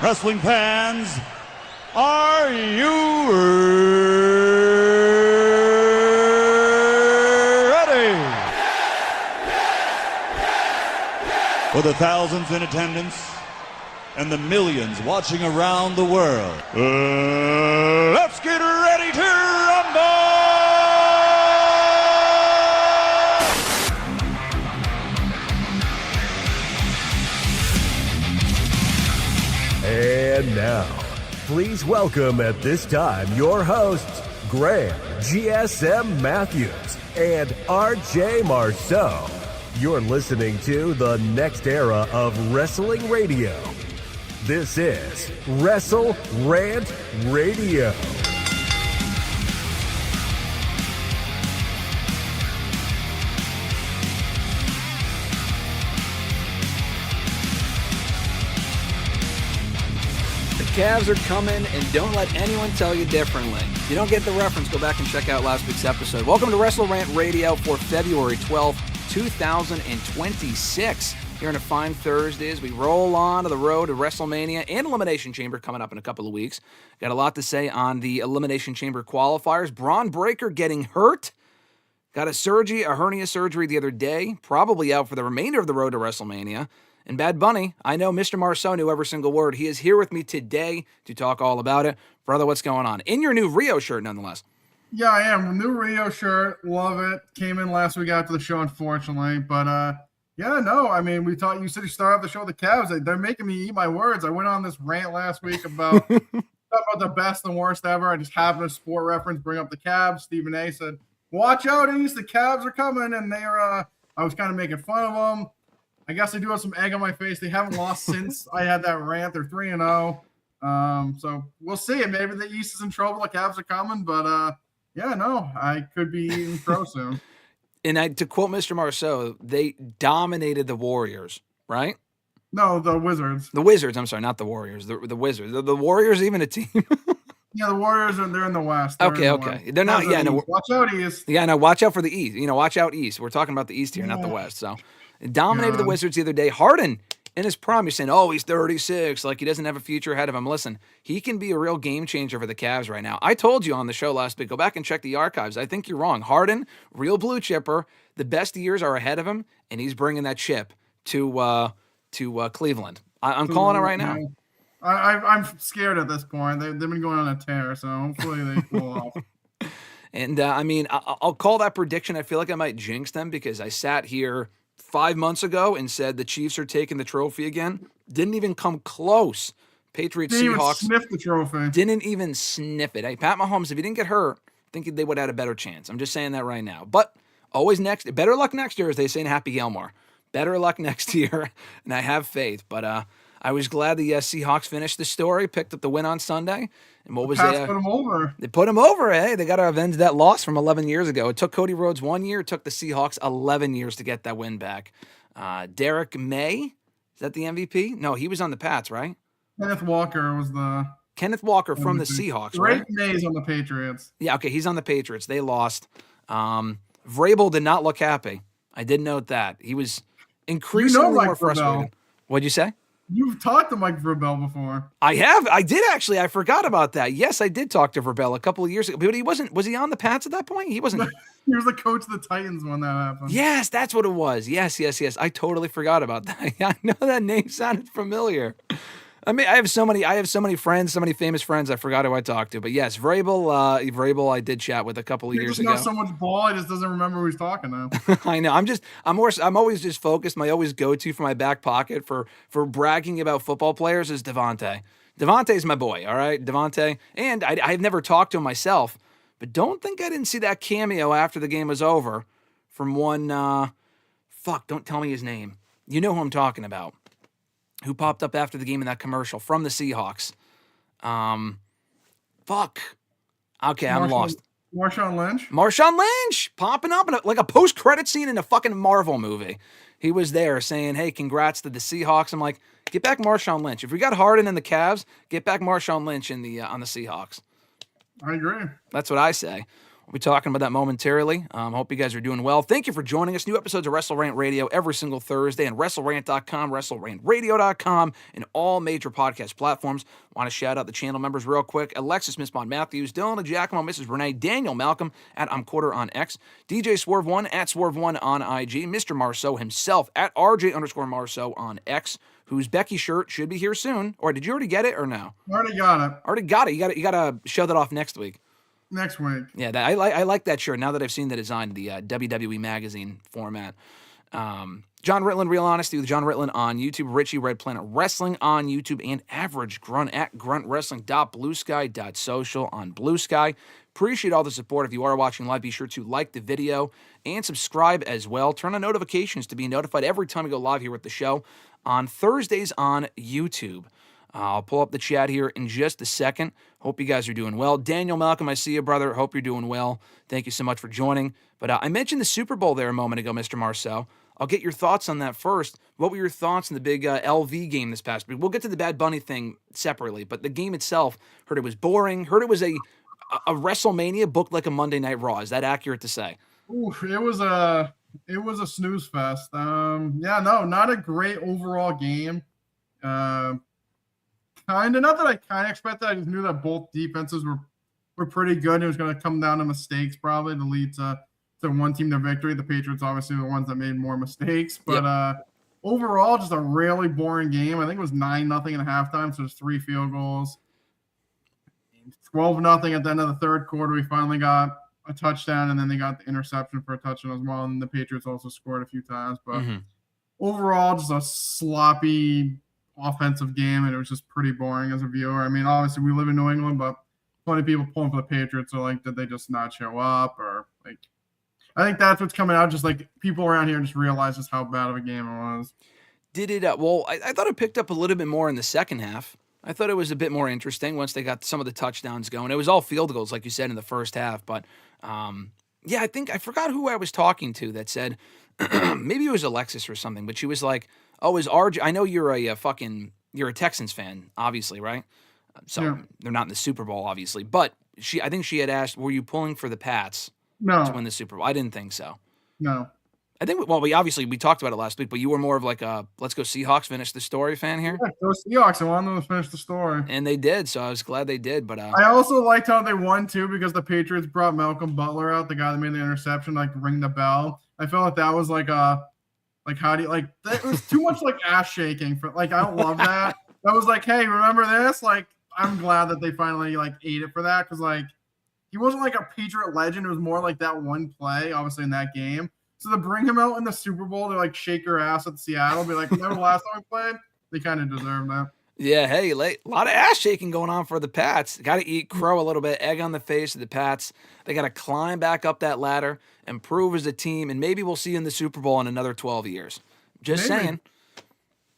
Wrestling fans, are you ready? For the thousands in attendance and the millions watching around the world, let's get ready to rumble! And now, please welcome at this time your hosts, Grant, GSM Matthews, and RJ Marceau. You're listening to the next era of wrestling radio. This is WrestleRant Radio. Cavs are coming, and don't let anyone tell you differently. If you don't get the reference, go back and check out last week's episode. Welcome to WrestleRant Radio for February 12th, 2026. Here on a fine Thursday as we roll on to the road to WrestleMania and Elimination Chamber coming up in a couple of weeks. Got a lot to say on the Elimination Chamber qualifiers. Bron Breakker getting hurt. Got a hernia surgery the other day. Probably out for the remainder of the road to WrestleMania. And Bad Bunny, I know Mr. Marceau knew every single word. He is here with me today to talk all about it. Brother, what's going on? In your new Rio shirt, nonetheless. Yeah, I am. New Rio shirt. Love it. Came in last week after the show, unfortunately. But, yeah, no. I mean, you said you started off the show with the Cavs. They're making me eat my words. I went on this rant last week about the best and worst ever. I just happened to sport reference, bring up the Cavs. Stephen A. said, watch out, East. The Cavs are coming. And I was kind of making fun of them. I guess I do have some egg on my face. They haven't lost since I had that rant. They're 3-0. So we'll see. Maybe the East is in trouble. The Cavs are coming. But, yeah, no, I could be eating crow soon. And to quote Mr. Marceau, they dominated the Warriors, right? No, the Wizards. The Wizards. I'm sorry, not the Warriors. The Wizards. The Warriors even a team? Yeah, the Warriors they're in the West. Okay. They're not. Yeah, no. Watch out, East. Yeah, no. Watch out for the East. Watch out East. We're talking about the East here, not the West. So, dominated the Wizards the other day. Harden in his prime. You're saying, oh, he's 36, like he doesn't have a future ahead of him. Listen, he can be a real game changer for the Cavs right now. I told you on the show last week. Go back and check the archives. I think you're wrong. Harden, real blue chipper. The best years are ahead of him, and he's bringing that chip to Cleveland. I'm calling it right now. I'm scared at this point. They've been going on a tear, so hopefully they pull off. And, I'll call that prediction. I feel like I might jinx them because I sat here 5 months ago and said the Chiefs are taking the trophy again. Didn't even come close. Patriots, Didn't Seahawks. even sniff the trophy. Didn't even sniff it. Hey, Pat Mahomes, if he didn't get hurt, I think they would have had a better chance. I'm just saying that right now. But better luck next year, as they say in Happy Gilmore. Better luck next year, and I have faith. But I was glad the Seahawks finished the story, picked up the win on Sunday. And what was put them over. They put them over. Hey, they got to avenge that loss from 11 years ago. It took Cody Rhodes 1 year. It took the Seahawks 11 years to get that win back. Derek May, is that the MVP? No, he was on the Pats, right? Kenneth Walker was the Kenneth Walker from the Seahawks, right? Drake May's on the Patriots. Yeah, okay, he's on the Patriots. They lost. Vrabel did not look happy. I did note that. He was increasingly more frustrated. What'd you say? You've talked to Mike Vrabel before. I have. I did actually. I forgot about that. Yes, I did talk to Vrabel a couple of years ago. But he wasn't. Was he on the Pats at that point? He wasn't. He was the coach of the Titans when that happened. Yes, that's what it was. Yes. I totally forgot about that. I know that name sounded familiar. I mean, I have so many friends, so many famous friends. I forgot who I talked to. But yes, Vrabel, I did chat with a couple of years ago. He just knows so much ball, he just doesn't remember who he's talking to. I know. I'm always just focused. My always go-to for my back pocket for bragging about football players is Devontae. Devontae's my boy, all right? Devontae. And I've never talked to him myself, but don't think I didn't see that cameo after the game was over from one, don't tell me his name. You know who I'm talking about. Who popped up after the game in that commercial from the Seahawks. Okay, I'm lost. Marshawn Lynch? Marshawn Lynch popping up in like a post-credit scene in a fucking Marvel movie. He was there saying, hey, congrats to the Seahawks. I'm like, get back Marshawn Lynch. If we got Harden in the Cavs, get back Marshawn Lynch on the Seahawks. I agree. That's what I say. We'll be talking about that momentarily. Hope you guys are doing well. Thank you for joining us. New episodes of WrestleRant Radio every single Thursday on WrestleRant.com, WrestleRantRadio.com, and all major podcast platforms. Want to shout out the channel members real quick. Alexis, Miss Bond Matthews, Dillon, DiGiacomo, Mrs. Renee, Daniel Malcolm at Quarter on X, DJ Swerve1 at Swerve1 on IG, Mr. Marceau himself at RJ_Marceau on X, whose Becky shirt should be here soon. Or did you already get it or no? Already got it. Already got it. You got to show that off next week. Next week. Yeah, I like that shirt now that I've seen the design, the WWE magazine format. John Ritland, Real Honesty with John Ritland on YouTube, Richie Red Planet Wrestling on YouTube, and Average Grunt at gruntwrestling.bluesky.social on Blue Sky. Appreciate all the support. If you are watching live, be sure to like the video and subscribe as well. Turn on notifications to be notified every time we go live here with the show on Thursdays on YouTube. I'll pull up the chat here in just a second. Hope you guys are doing well. Daniel Malcolm, I see you, brother. Hope you're doing well. Thank you so much for joining. But I mentioned the Super Bowl there a moment ago, Mr. Marceau. I'll get your thoughts on that first. What were your thoughts on the big LV game this past week? We'll get to the Bad Bunny thing separately, but the game itself, heard it was boring. Heard it was a WrestleMania booked like a Monday Night Raw. Is that accurate to say? Oof, it was a snooze fest. Not a great overall game. Not that I kind of expected. I just knew that both defenses were pretty good. It was going to come down to mistakes probably to lead to one team to victory. The Patriots obviously were the ones that made more mistakes. But overall, just a really boring game. I think it was 9-0 at halftime, so there's 3 field goals. 12-0 at the end of the third quarter. We finally got a touchdown, and then they got the interception for a touchdown as well. And the Patriots also scored a few times. But overall, just a sloppy offensive game, and it was just pretty boring as a viewer. I mean, obviously we live in New England, but plenty of people pulling for the Patriots. So like, did they just not show up, or like? I think that's what's coming out. Just like people around here just realize just how bad of a game it was. Did it? Well, I thought it picked up a little bit more in the second half. I thought it was a bit more interesting once they got some of the touchdowns going. It was all field goals, like you said, in the first half. But I think I forgot who I was talking to that said maybe it was Alexis or something, but she was like, "Oh, is RJ? I know you're a Texans fan, obviously, right? So they're not in the Super Bowl, obviously. But I think she had asked, were you pulling for the Pats to win the Super Bowl? I didn't think so. No. I think, well, we talked about it last week, but you were more of like a let's go Seahawks, finish the story fan here. Yeah, go Seahawks. I wanted them to finish the story. And they did, so I was glad they did. But I also liked how they won, too, because the Patriots brought Malcolm Butler out, the guy that made the interception, like, ring the bell. I felt like that was like how do you, like, that was too much, like, ass shaking. For like, I don't love that. That was like, hey, remember this? Like, I'm glad that they finally, like, ate it for that, because, like, he wasn't, like, a Patriot legend. It was more like that one play, obviously, in that game. So to bring him out in the Super Bowl to like shake your ass at Seattle, be like, remember the last time we played? They kind of deserve that. Yeah, hey, a lot of ass shaking going on for the Pats. Got to eat crow a little bit, egg on the face of the Pats. They got to climb back up that ladder and prove as a team, and maybe we'll see you in the Super Bowl in another 12 years. Just saying.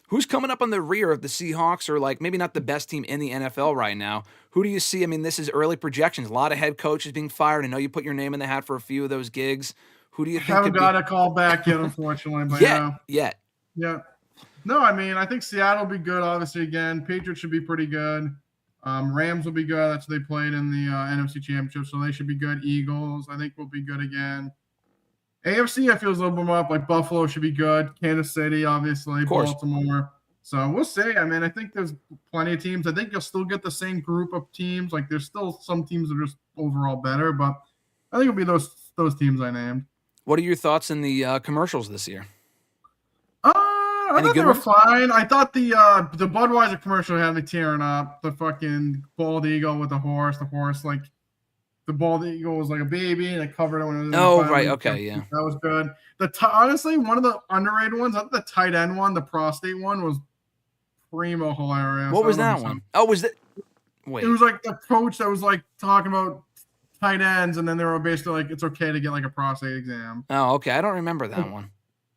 Who's coming up on the rear of the Seahawks, or like maybe not the best team in the NFL right now? Who do you see? I mean, this is early projections. A lot of head coaches being fired. I know you put your name in the hat for a few of those gigs. Who do you think? Haven't got a call back yet, unfortunately. But yet. No, I mean, I think Seattle will be good, obviously, again. Patriots should be pretty good. Rams will be good. That's what they played in the NFC Championship, so they should be good. Eagles, I think, will be good again. AFC, I feel is a little bit more up. Like Buffalo should be good. Kansas City, obviously. Baltimore. So we'll see. I mean, I think there's plenty of teams. I think you'll still get the same group of teams. Like, there's still some teams that are just overall better, but I think it'll be those teams I named. What are your thoughts in the commercials this year? I thought they were fine. I thought the Budweiser commercial had me tearing up. The fucking bald eagle with the horse. The horse, like, the bald eagle was like a baby, and it covered it when it was. Oh, right. Okay, yeah. That was good. Honestly, one of the underrated ones, I think the tight end one, the prostate one, was primo hilarious. What was that one? Oh, was that? Wait. It was like the coach that was like talking about tight ends, and then they were basically like, it's okay to get like a prostate exam. Oh, okay. I don't remember that one.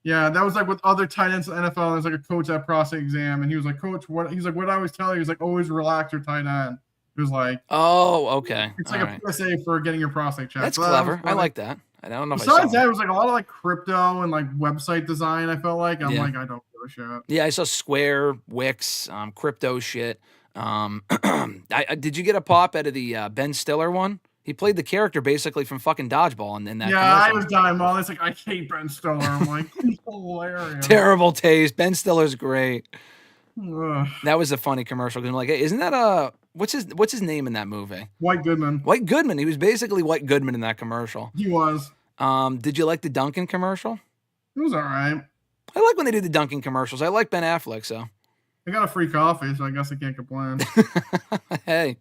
Yeah, that was like with other tight ends in the NFL. There's like a coach at prostate exam, and he was like, "Coach, what?" He's like, "What I always tell you." He's like, "Always relax your tight end." He was like, "Oh, okay." It's like a PSA for getting your prostate checked. That's clever. I like that. I don't know. Besides that, it was like a lot of like crypto and like website design. I felt like I'm like, I don't give a shit. Yeah, I saw Square, Wix, crypto shit. Did you get a pop out of the Ben Stiller one? He played the character basically from fucking Dodgeball in that Yeah, commercial. I was dying. All it's like, I hate Ben Stiller. I'm like, he's hilarious. Terrible taste. Ben Stiller's great. Ugh. That was a funny commercial because I'm like, hey, isn't that what's his name in that movie? White Goodman. White Goodman. He was basically White Goodman in that commercial. He was. Did you like the Duncan commercial? It was all right. I like when they do the Duncan commercials. I like Ben Affleck, so. I got a free coffee, so I guess I can't complain. Hey,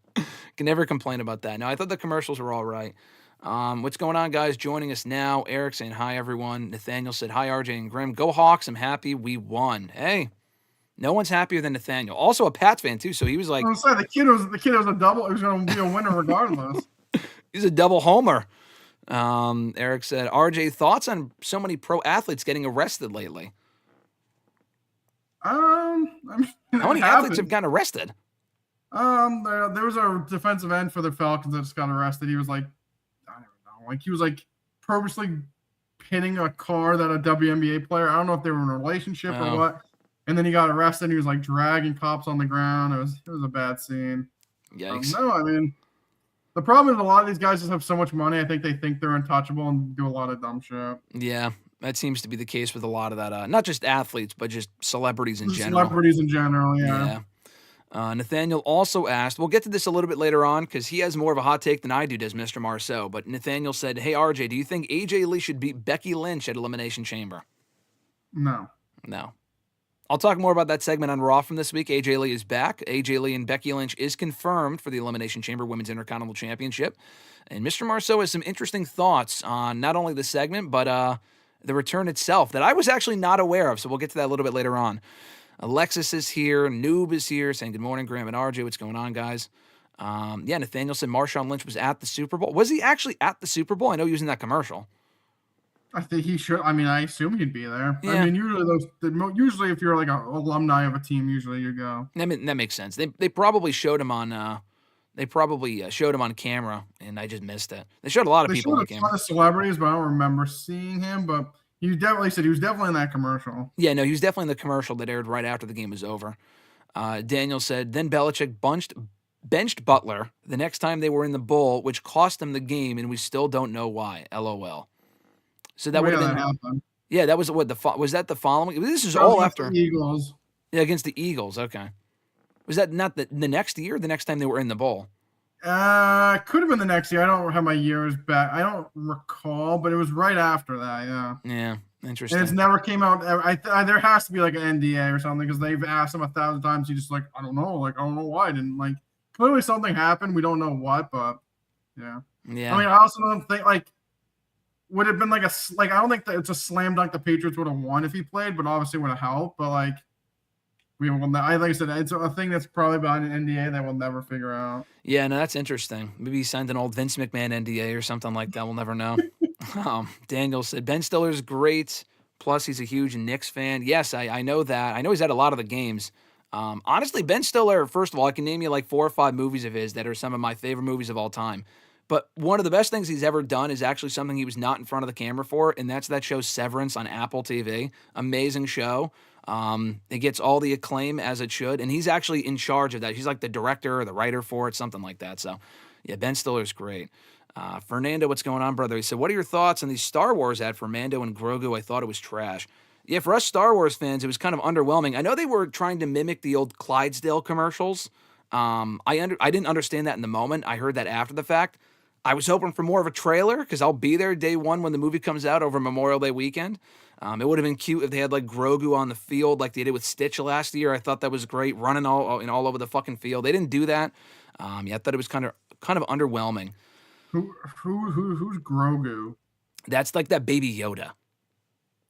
can never complain about that. No, I thought the commercials were all right. What's going on, guys? Joining us now. Eric saying hi, everyone. Nathaniel said hi, RJ and Grim. Go Hawks. I'm happy we won. Hey, no one's happier than Nathaniel. Also a Pats fan too, so he was like, I was saying, the kid was a double. It was going to be a winner regardless. he's a double homer. Eric said, RJ, thoughts on so many pro athletes getting arrested lately? I mean, How many athletes have gotten arrested? There was a defensive end for the Falcons that just got arrested. He was like, I don't know, like he was like purposely hitting a car that a WNBA player. I don't know if they were in a relationship or what. And then he got arrested. He was like dragging cops on the ground. It was a bad scene. Yikes. No, I mean, the problem is a lot of these guys just have so much money. I think they think they're untouchable and do a lot of dumb shit. Yeah, that seems to be the case with a lot of that. Not just athletes, but just celebrities in general. Celebrities in general, yeah. Nathaniel also asked, we'll get to this a little bit later on because he has more of a hot take than I do, does Mr. Marceau. But Nathaniel said, hey, RJ, do you think AJ Lee should beat Becky Lynch at Elimination Chamber? No. I'll talk more about that segment on Raw from this week. AJ Lee is back. AJ Lee and Becky Lynch is confirmed for the Elimination Chamber Women's Intercontinental Championship. And Mr. Marceau has some interesting thoughts on not only the segment, but the return itself that I was actually not aware of. So we'll get to that a little bit later on. Alexis is here. Noob is here saying, good morning, Graham and RJ. What's going on, guys? Nathaniel said Marshawn Lynch was at the Super Bowl. Was he actually at the Super Bowl? I know he was in that commercial. I think he should. I mean, I assume he'd be there. Yeah. I mean, usually if you're like an alumni of a team, usually you go. I mean, that makes sense. They probably showed him on showed him on camera, and I just missed it. They showed a lot of people on They camera. showed a ton of celebrities, but I don't remember seeing him. But he definitely said he was definitely in that commercial. Yeah, no, he was definitely in the commercial that aired right after the game was over. Daniel said, then Belichick benched Butler the next time they were in the bowl, which cost them the game, and we still don't know why. LOL. So that would have been. Happened. Yeah, that was what was that the following? This is That all was after the Eagles. Yeah, against the Eagles. Okay, was that not the next year? The next time they were in the bowl? Could have been the next year. I don't have my years back. I don't recall, but it was right after that. Yeah. Yeah, interesting. And it's never came out. There has to be like an NDA or something because they've asked him 1,000 times. He just like, I don't know. Like, I don't know why. I didn't like. Clearly something happened. We don't know what, but yeah. Yeah. I mean, I also don't think like. Would have been like I don't think that it's a slam dunk the Patriots would have won if he played, but obviously would have helped. But like we will not, like I said, it's a thing that's probably behind an NDA that we'll never figure out. Yeah, no, that's interesting. Maybe he signed an old Vince McMahon NDA or something like that. We'll never know. Daniel said Ben Stiller's great. Plus, he's a huge Knicks fan. Yes, I know that. I know he's at a lot of the games. Honestly, Ben Stiller, first of all, I can name you like 4 or 5 movies of his that are some of my favorite movies of all time. But one of the best things he's ever done is actually something he was not in front of the camera for, and that's that show Severance on Apple TV. Amazing show. It gets all the acclaim as it should, and he's actually in charge of that. He's like the director or the writer for it, something like that. So, yeah, Ben Stiller's great. Fernando, what's going on, brother? He said, what are your thoughts on the Star Wars ad for Mando and Grogu? I thought it was trash. Yeah, for us Star Wars fans, it was kind of underwhelming. I know they were trying to mimic the old Clydesdale commercials. I didn't understand that in the moment. I heard that after the fact. I was hoping for more of a trailer because I'll be there day one when the movie comes out over Memorial Day weekend. It would have been cute if they had like Grogu on the field like they did with Stitch last year. I thought that was great, running all over the fucking field. They didn't do that. I thought it was kind of underwhelming. Who's Grogu? That's like that Baby Yoda.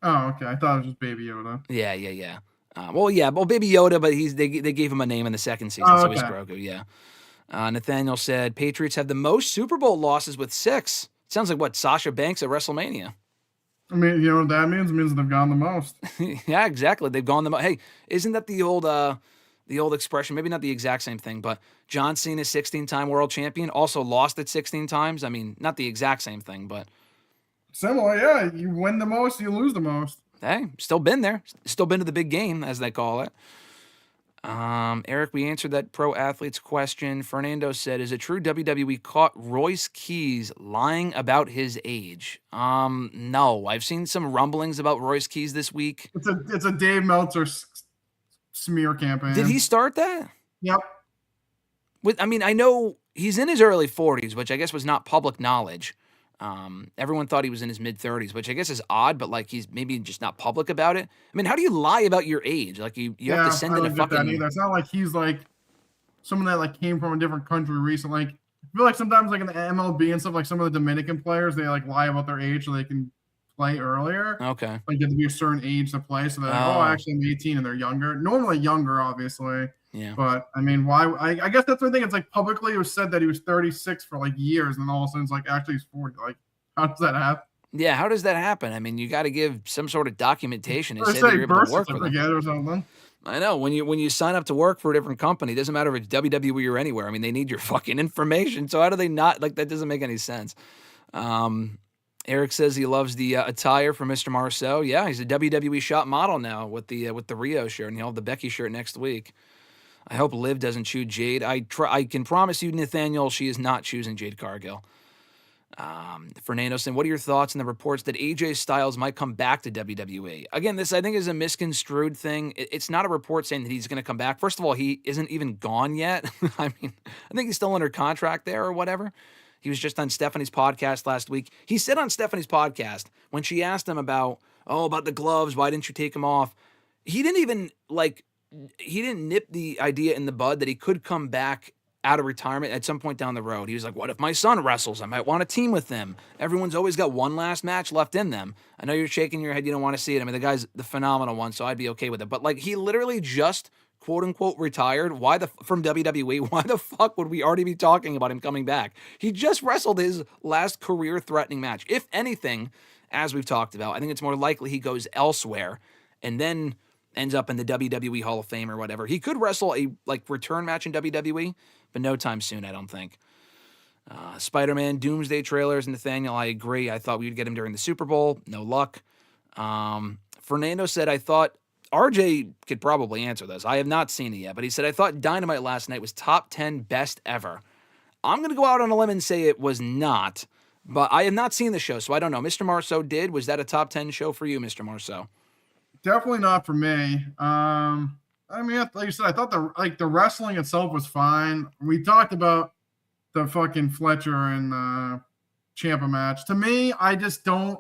Oh, okay. I thought it was just Baby Yoda. Yeah. Baby Yoda, but they gave him a name in the second season, so he's Grogu. Yeah. Nathaniel said, Patriots have the most Super Bowl losses with 6. Sounds like what, Sasha Banks at WrestleMania. I mean, you know what that means? It means they've gone the most. Yeah, exactly. They've gone the most. Hey, isn't that the old expression? Maybe not the exact same thing, but John Cena, 16-time world champion, also lost it 16 times. I mean, not the exact same thing, but similar. Yeah, you win the most, you lose the most. Hey, still been there. Still been to the big game, as they call it. Eric, we answered that pro athlete's question. Fernando said, is it true WWE caught Royce Keys lying about his age? No. I've seen some rumblings about Royce Keys this week. It's a Dave Meltzer smear campaign. Did he start that? Yep. I know he's in his early 40s, which I guess was not public knowledge. Everyone thought he was in his mid-30s, which I guess is odd, but like he's maybe just not public about it. I mean, how do you lie about your age? Like you have to send in a fucking. It's not like he's like someone that like came from a different country recently. Like I feel like sometimes like in the MLB and stuff, like some of the Dominican players, they like lie about their age so they can play earlier. Okay. Like you have to be a certain age to play, so they're like, actually I'm 18 and they're younger. Normally younger, obviously. Yeah. But I mean, why? I guess that's the thing. It's like publicly it was said that he was 36 for like years, and then all of a sudden it's like actually he's 40. Like, how does that happen? Yeah, how does that happen? I mean, you got to give some sort of documentation and Or say that you're able birth to work with them. certificate or something. I know when you sign up to work for a different company, it doesn't matter if it's WWE or anywhere. I mean, they need your fucking information. So how do they not like that? Doesn't make any sense. Eric says he loves the attire for Mr. Marceau. Yeah, he's a WWE shop model now with the Rio shirt, and he'll have the Becky shirt next week. I hope Liv doesn't choose Jade. I can promise you, Nathaniel, she is not choosing Jade Cargill. Fernando saying, what are your thoughts on the reports that AJ Styles might come back to WWE? Again, this I think is a misconstrued thing. It's not a report saying that he's going to come back. First of all, he isn't even gone yet. I mean, I think he's still under contract there or whatever. He was just on Stephanie's podcast last week. He said on Stephanie's podcast, when she asked him about the gloves, why didn't you take them off? He didn't even he didn't nip the idea in the bud that he could come back out of retirement at some point down the road. He was like, what if my son wrestles? I might want to team with him. Everyone's always got one last match left in them. I know you're shaking your head. You don't want to see it. I mean, the guy's the phenomenal one, so I'd be okay with it. But like, he literally just quote unquote retired. From WWE? Why the fuck would we already be talking about him coming back? He just wrestled his last career threatening match. If anything, as we've talked about, I think it's more likely he goes elsewhere and then ends up in the WWE Hall of Fame or whatever. He could wrestle a return match in WWE, but no time soon, I don't think. Spider-Man Doomsday trailers, Nathaniel, I agree. I thought we would get him during the Super Bowl. No luck. Fernando said, I thought RJ could probably answer this. I have not seen it yet, but he said, I thought Dynamite last night was top 10 best ever. I'm going to go out on a limb and say it was not, but I have not seen the show, so I don't know. Mr. Marceau did. Was that a top 10 show for you, Mr. Marceau? Definitely not for me. I mean, like you said, I thought the wrestling itself was fine. We talked about the fucking Fletcher and Ciampa match. To me, I just don't.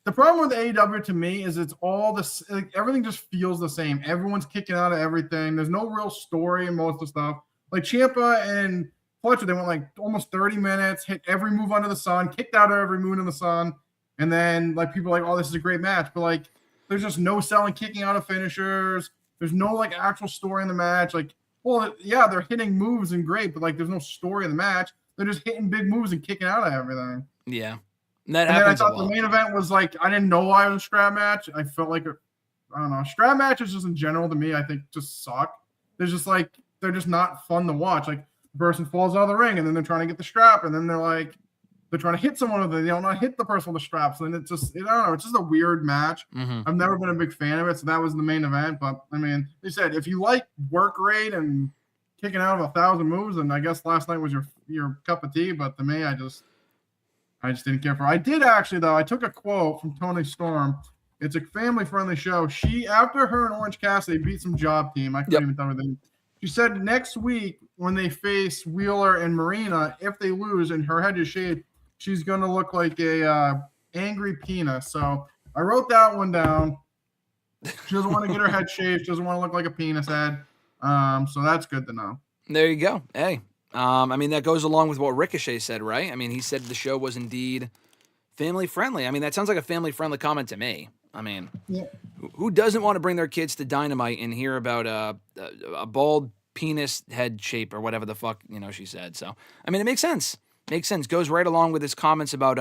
The problem with AEW to me is it's all this. Everything just feels the same. Everyone's kicking out of everything. There's no real story in most of the stuff. Like Ciampa and Fletcher, they went like almost 30 minutes, hit every move under the sun, kicked out of every move under the sun, and then like people are like, oh, this is a great match, but like there's just no selling, kicking out of finishers. There's no like actual story in the match. Like, well, yeah, they're hitting moves and great, but like there's no story in the match. They're just hitting big moves and kicking out of everything. Yeah. And then I thought the main event was like, I didn't know why it was a scrap match. I felt like, I don't know, scrap matches just in general to me, I think just suck. They're just like, they're just not fun to watch. Like the person falls out of the ring and then they're trying to get the strap and then they're trying to hit someone with it. They don't not hit the person with the straps. And it's just, I don't know, it's just a weird match. Mm-hmm. I've never been a big fan of it. So that was the main event. But I mean, they said, if you like work rate and kicking out of 1,000 moves, and I guess last night was your cup of tea. But to me, I just didn't care for it. I did actually, though. I took a quote from Tony Storm. It's a family-friendly show. After her and Orange Cassidy beat some job team, I couldn't even tell her anything. She said next week when they face Wheeler and Marina, if they lose and her head is shaved, she's going to look like a angry penis. So I wrote that one down. She doesn't want to get her head shaved. She doesn't want to look like a penis head. So that's good to know. There you go. Hey, I mean, that goes along with what Ricochet said, right? I mean, he said the show was indeed family friendly. I mean, that sounds like a family friendly comment to me. I mean, who doesn't want to bring their kids to Dynamite and hear about a bald penis head shape or whatever the fuck, she said. So, I mean, it makes sense. Makes sense. Goes right along with his comments about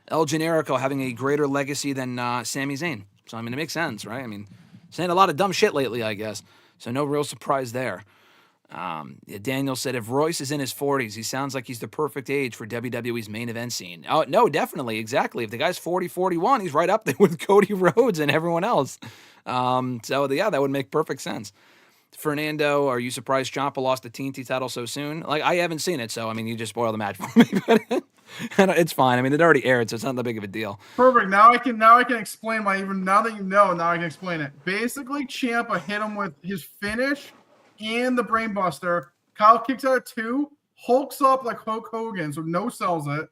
El Generico having a greater legacy than Sami Zayn. So, I mean, it makes sense, right? I mean, saying a lot of dumb shit lately, I guess. So no real surprise there. Daniel said, if Royce is in his 40s, he sounds like he's the perfect age for WWE's main event scene. Oh, no, definitely, exactly. If the guy's 40, 41, he's right up there with Cody Rhodes and everyone else. So, yeah, that would make perfect sense. Fernando, are you surprised Ciampa lost the TNT title so soon? Like, I haven't seen it, so I mean, you just spoiled the match for me. But it's fine. I mean, it already aired, so it's not that big of a deal. Perfect. Now I can explain now that you know, now I can explain it. Basically, Ciampa hit him with his finish and the brainbuster. Kyle kicks out at 2, hulks up like Hulk Hogan, so no sells it,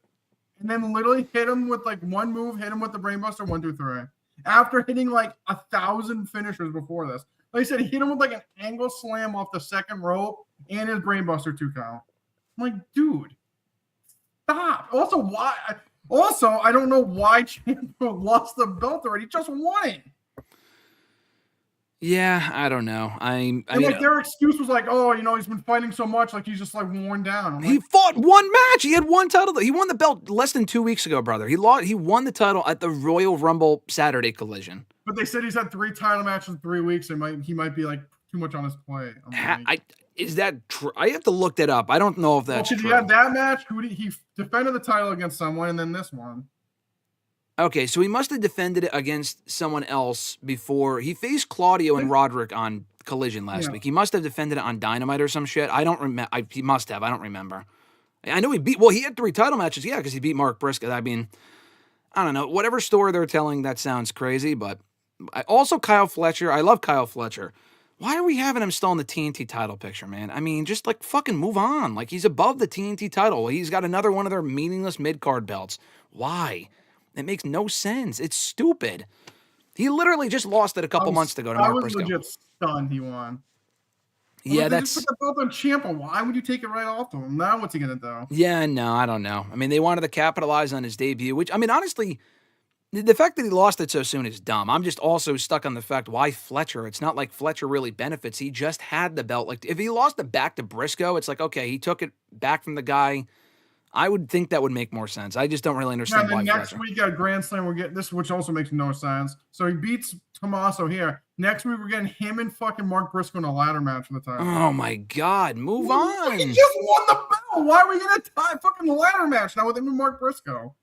and then literally hit him with like one move, hit him with the brainbuster, 1, 2, 3. After hitting like 1,000 finishers before this. Like I said, he hit him with like an angle slam off the second rope and his brainbuster 2 count. I'm like, dude, stop. Also, why? Also, I don't know why Ciampa lost the belt already. He just won it. Yeah, I don't know. I mean, like their excuse was like, oh, he's been fighting so much, like he's just like worn down. He fought one match. He had one title. He won the belt less than 2 weeks ago, brother. He won the title at the Royal Rumble Saturday Collision. But they said he's had 3 title matches in 3 weeks. And he might be like too much on his plate. Is that true? I have to look that up. I don't know if that's true. He had that match. He defended the title against someone, and then this one. Okay, so he must have defended it against someone else before. He faced Claudio and Roderick on Collision last week. He must have defended it on Dynamite or some shit. I don't remember. He must have. I don't remember. I know he had 3 title matches, because he beat Mark Briscoe. I mean, I don't know. Whatever story they're telling, that sounds crazy, but also Kyle Fletcher. I love Kyle Fletcher. Why are we having him still in the TNT title picture, man? I mean, just like fucking move on. Like, he's above the TNT title. He's got another one of their meaningless mid-card belts. Why? It makes no sense. It's stupid. He literally just lost it a couple months ago to Mark Briscoe. I was legit stunned he won. Yeah, that's. Just put the belt on Ciampa. Why would you take it right off to him? Now what's he gonna do? Yeah, no, I don't know. I mean, they wanted to capitalize on his debut, which, I mean, honestly, the fact that he lost it so soon is dumb. I'm just also stuck on the fact, why Fletcher? It's not like Fletcher really benefits. He just had the belt. Like, if he lost it back to Briscoe, it's like, okay, he took it back from the guy. I would think that would make more sense. I just don't really understand why. Next week at Grand Slam, we're getting this, which also makes no sense. So he beats Tommaso here. Next week, we're getting him and fucking Mark Briscoe in a ladder match for the title. Oh my God, move on. He just won the belt. Why are we going to tie fucking ladder match now with him and Mark Briscoe?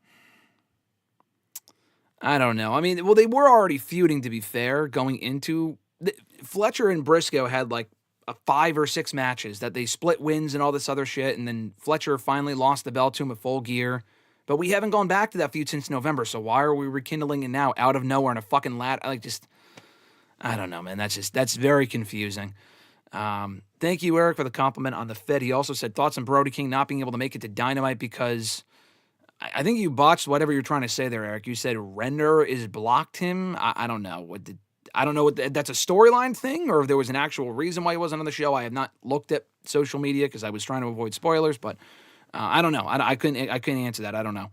I don't know. I mean, well, they were already feuding, to be fair, going into Fletcher and Briscoe had like 5 or 6 matches that they split wins and all this other shit, and then Fletcher finally lost the belt to him at Full Gear. But we haven't gone back to that feud since November, so why are we rekindling it now out of nowhere in a fucking ladder? I don't know, man. That's very confusing. Thank you, Eric, for the compliment on the Fed. He also said thoughts on Brody King not being able to make it to Dynamite because I think you botched whatever you're trying to say there, Eric. You said Render is blocked him. I don't know. I don't know what that's a storyline thing or if there was an actual reason why he wasn't on the show. I have not looked at social media because I was trying to avoid spoilers, but I don't know. I couldn't answer that. I don't know.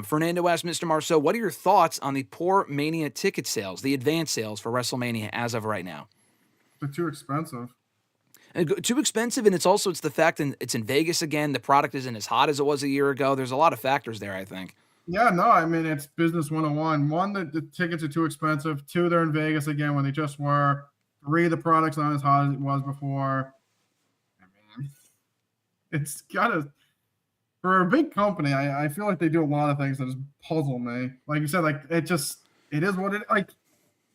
Fernando asked Mr. Marceau, what are your thoughts on the poor Mania ticket sales, the advance sales for WrestleMania as of right now? They're too expensive. Too expensive, and it's the fact that it's in Vegas again. The product isn't as hot as it was a year ago. There's a lot of factors there, I think. Yeah, no, I mean, it's business 101. 1, the tickets are too expensive. 2, they're in Vegas again when they just were. 3, the product's not as hot as it was before. I mean, it's got to, for a big company, I feel like they do a lot of things that just puzzle me. Like you said, like, it is what it, like,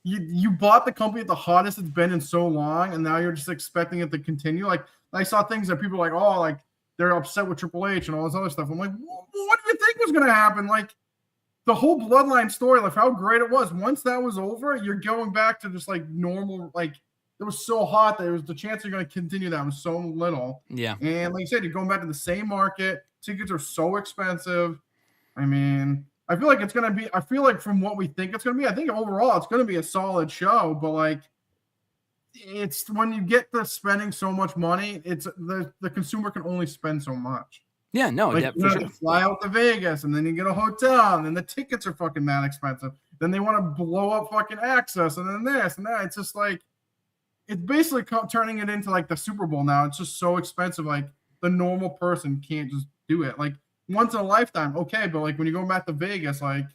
you bought the company at the hottest it's been in so long, and now you're just expecting it to continue. Like, I saw things that people are like, oh, like, they're upset with Triple H and all this other stuff. I'm like, what do you think was going to happen? Like, the whole Bloodline story, like how great it was. Once that was over, you're going back to just like normal. Like, it was so hot that it was the chance you're going to continue that was so little. Yeah. And like you said, you're going back to the same market. Tickets are so expensive. I mean, I feel like it's going to be, I feel like from what we think it's going to be, I think overall it's going to be a solid show, but like, it's when you get to spending so much money, it's the consumer can only spend so much. Yeah, no, like, yeah, you for sure. Fly out to Vegas, and then you get a hotel, and then the tickets are fucking mad expensive. Then they want to blow up fucking access, and then this and that. It's just like, it's basically turning it into like the Super Bowl now. It's just so expensive. Like, the normal person can't just do it. Like, once in a lifetime, okay, but like when you go back to Vegas, like,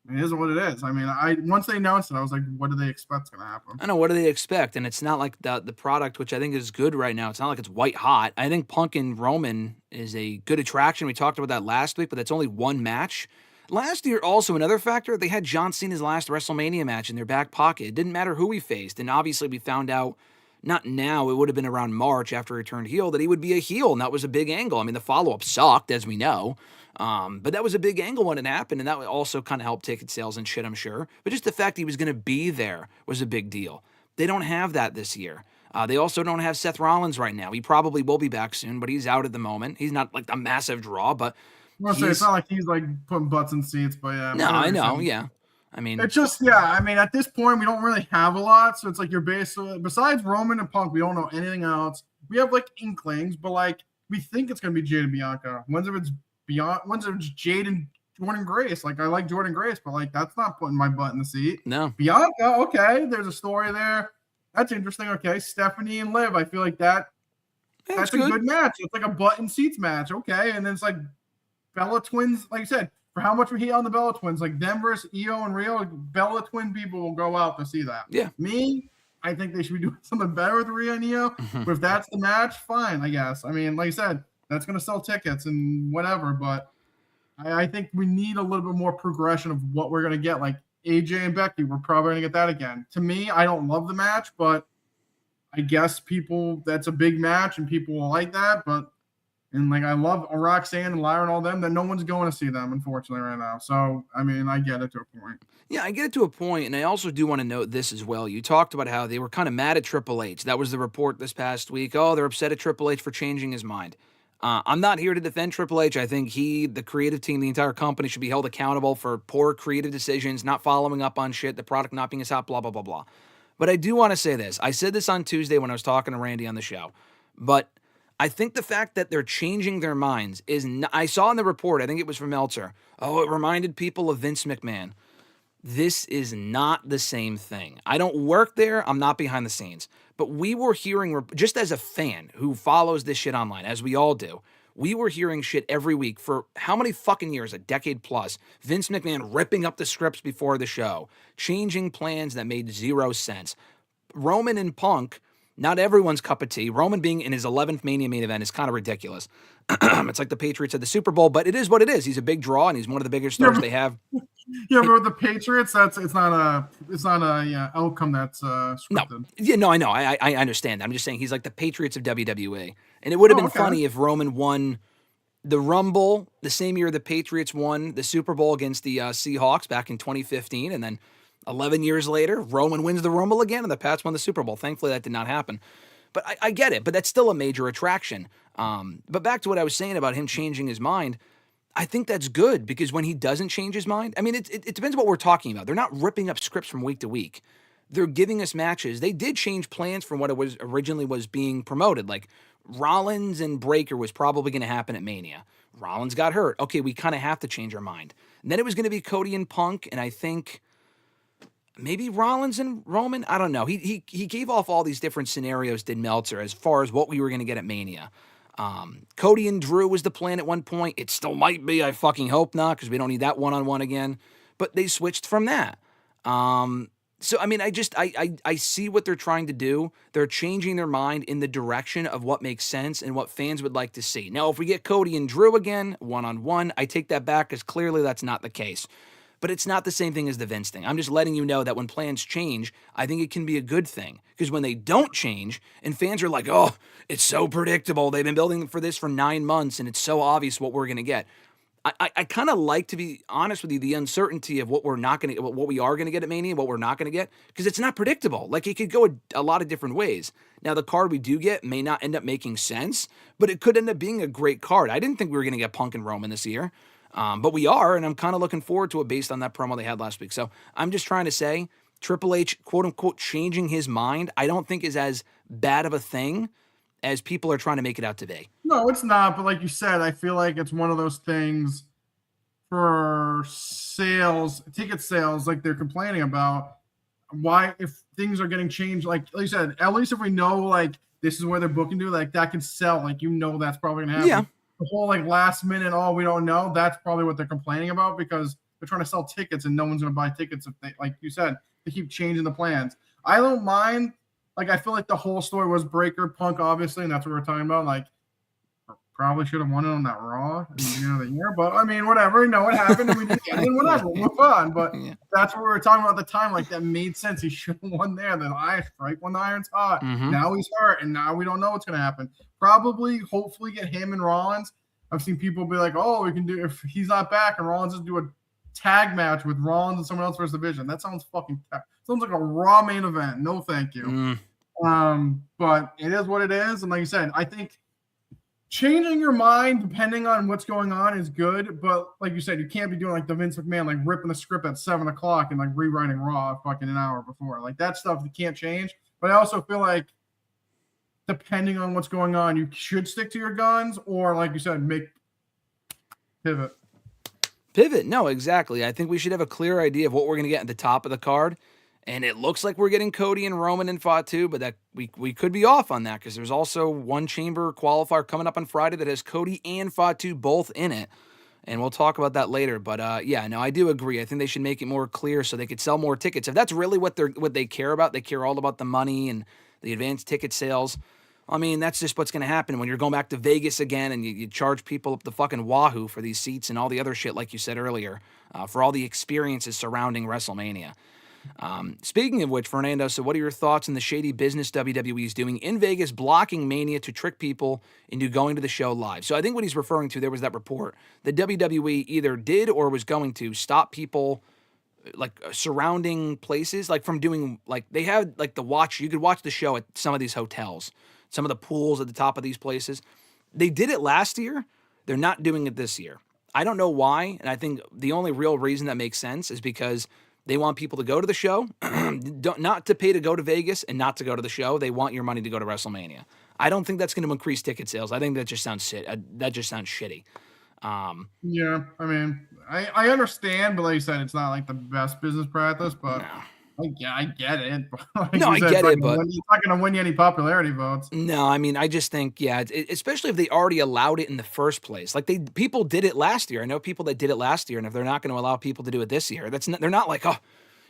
it is what it is. I mean, once they announced it, I was like, what do they expect's going to happen? I know, what do they expect? And it's not like the product, which I think is good right now. It's not like it's white hot. I think Punk and Roman is a good attraction. We talked about that last week, but that's only one match. Last year, also another factor, they had John Cena's last WrestleMania match in their back pocket. It didn't matter who he faced. And obviously we found out not now, it would have been around March after he turned heel, that he would be a heel, and that was a big angle. I mean, the follow-up sucked, as we know, but that was a big angle when it happened, and that would also kind of help ticket sales and shit, I'm sure. But just the fact he was going to be there was a big deal. They don't have that this year. They also don't have Seth Rollins right now. He probably will be back soon, but he's out at the moment. He's not like a massive draw, but it's not like he's like putting butts in seats, but yeah. No, I know, yeah. I mean, it's just, I mean, at this point, we don't really have a lot. So it's like you're basically, besides Roman and Punk, we don't know anything else. We have like inklings, but like we think it's going to be Jade and Bianca. When's it's Jade and Jordan Grace? Like, I like Jordan Grace, but like that's not putting my butt in the seat. No. Bianca, okay. There's a story there. That's interesting. Okay. Stephanie and Liv, I feel like that's a good match. It's like a butt in seats match. Okay. And then it's like Bella Twins, like you said, for how much we hate on the Bella Twins, like them versus Io and Rio, Bella Twin people will go out to see that. Yeah. Me, I think they should be doing something better with Rio and Io. But if that's the match, fine, I guess. I mean, like I said, that's going to sell tickets and whatever. But I think we need a little bit more progression of what we're going to get. Like AJ and Becky, we're probably going to get that again. To me, I don't love the match, but I guess that's a big match and people will like that. And like I love Roxanne and Lyra and all them, that no one's going to see them, unfortunately, right now. So, I mean, I get it to a point. Yeah, I get it to a point, and I also do want to note this as well. You talked about how they were kind of mad at Triple H. That was the report this past week. Oh, they're upset at Triple H for changing his mind. I'm not here to defend Triple H. I think the creative team, the entire company should be held accountable for poor creative decisions, not following up on shit, the product not being as hot, blah, blah, blah, blah. But I do want to say this. I said this on Tuesday when I was talking to Randy on the show, but I think the fact that they're changing their minds I saw in the report, I think it was from Meltzer, it reminded people of Vince McMahon. This is not the same thing. I don't work there. I'm not behind the scenes. But we were hearing, just as a fan who follows this shit online, as we all do, we were hearing shit every week for how many fucking years, a decade plus, Vince McMahon ripping up the scripts before the show, changing plans that made zero sense. Roman and Punk, not everyone's cup of tea. Roman being in his 11th Mania main event is kind of ridiculous. It's like the Patriots at the Super Bowl, but it is what it is. He's a big draw, and he's one of the biggest stars they have. Yeah, but with the Patriots, it's not a outcome that's scripted. No, I know. I understand that. I'm just saying he's like the Patriots of WWE. And it would have been funny if Roman won the Rumble the same year the Patriots won the Super Bowl against the Seahawks back in 2015, and then 11 years later, Roman wins the Rumble again, and the Pats won the Super Bowl. Thankfully, that did not happen. But I get it, but that's still a major attraction. But back to what I was saying about him changing his mind, I think that's good, because when he doesn't change his mind, I mean, it depends what we're talking about. They're not ripping up scripts from week to week. They're giving us matches. They did change plans from what it was originally was being promoted. Like Rollins and Breakker was probably going to happen at Mania. Rollins got hurt. Okay, we kind of have to change our mind. And then it was going to be Cody and Punk, and I think maybe Rollins and Roman. I don't know. He gave off all these different scenarios, did Meltzer, as far as what we were going to get at Mania. Cody and Drew was the plan at one point. It still might be. I fucking hope not, because we don't need that one-on-one again. But they switched from that. So, I mean, I see what they're trying to do. They're changing their mind in the direction of what makes sense and what fans would like to see. Now, if we get Cody and Drew again, one-on-one, I take that back, because clearly that's not the case. But it's not the same thing as the Vince thing. I'm just letting you know that when plans change, I think it can be a good thing. Because when they don't change, and fans are like, oh, it's so predictable. They've been building for this for 9 months, and it's so obvious what we're going to get. I kind of like, to be honest with you, the uncertainty of what we are going to get at Mania, what we're not going to get, because it's not predictable. Like, it could go a lot of different ways. Now, the card we do get may not end up making sense, but it could end up being a great card. I didn't think we were going to get Punk and Roman this year, but we are, and I'm kind of looking forward to it based on that promo they had last week. So I'm just trying to say, Triple H, quote-unquote, changing his mind, I don't think is as bad of a thing as people are trying to make it out to be. No, it's not. But like you said, I feel like it's one of those things for sales, ticket sales, like they're complaining about. Why, if things are getting changed, like you said, at least if we know, like, this is where they're booking to, like, that can sell. Like, that's probably going to happen. Yeah. The whole, like, last minute, we don't know, that's probably what they're complaining about, because they're trying to sell tickets and no one's going to buy tickets if they, like you said, they keep changing the plans. I don't mind. Like, I feel like the whole story was Breakker, Punk, obviously, and that's what we're talking about. Like, probably should have won it on that Raw at the beginning of the year. But I mean, whatever. You know what happened, and we did, and then whatever. We'll move on. But that's what we were talking about at the time. Like that made sense. He should have won there. The iron strike when the iron's hot. Now he's hurt, and now we don't know what's going to happen. Probably, hopefully, get him and Rollins. I've seen people be like, "Oh, we can do if he's not back and Rollins just do a tag match with Rollins and someone else versus division." That sounds sounds like a Raw main event. No, thank you. But it is what it is, and like you said, I think changing your mind depending on what's going on is good, but like you said, you can't be doing like the Vince McMahon, like ripping the script at 7:00 and like rewriting Raw fucking an hour before. Like that stuff you can't change. But I also feel like depending on what's going on, you should stick to your guns, or like you said, make pivot. No, exactly. I think we should have a clear idea of what we're going to get at the top of the card. And it looks like we're getting Cody and Roman in Fatu, but that we could be off on that because there's also one chamber qualifier coming up on Friday that has Cody and Fatu both in it. And we'll talk about that later. But I do agree. I think they should make it more clear so they could sell more tickets. If that's really what they care about, they care all about the money and the advanced ticket sales. I mean, that's just what's going to happen when you're going back to Vegas again and you charge people up the fucking wahoo for these seats and all the other shit, like you said earlier, for all the experiences surrounding WrestleMania. Speaking of which, Fernando, so what are your thoughts on the shady business WWE is doing in Vegas, blocking Mania to trick people into going to the show live? So I think what he's referring to, there was that report that WWE either did or was going to stop people like surrounding places, like from doing, like they had like you could watch the show at some of these hotels, some of the pools at the top of these places. They did it last year. They're not doing it this year. I don't know why. And I think the only real reason that makes sense is because they want people to go to the show, not to pay to go to Vegas and not to go to the show. They want your money to go to WrestleMania. I don't think that's going to increase ticket sales. I think that just sounds shitty. Yeah, I mean, I understand, but like you said, it's not like the best business practice, but I get it. But like I get it, but it's not going to win you any popularity votes. No, I mean, I just think, especially if they already allowed it in the first place. Like people did it last year. I know people that did it last year, and if they're not going to allow people to do it this year, they're not like, oh,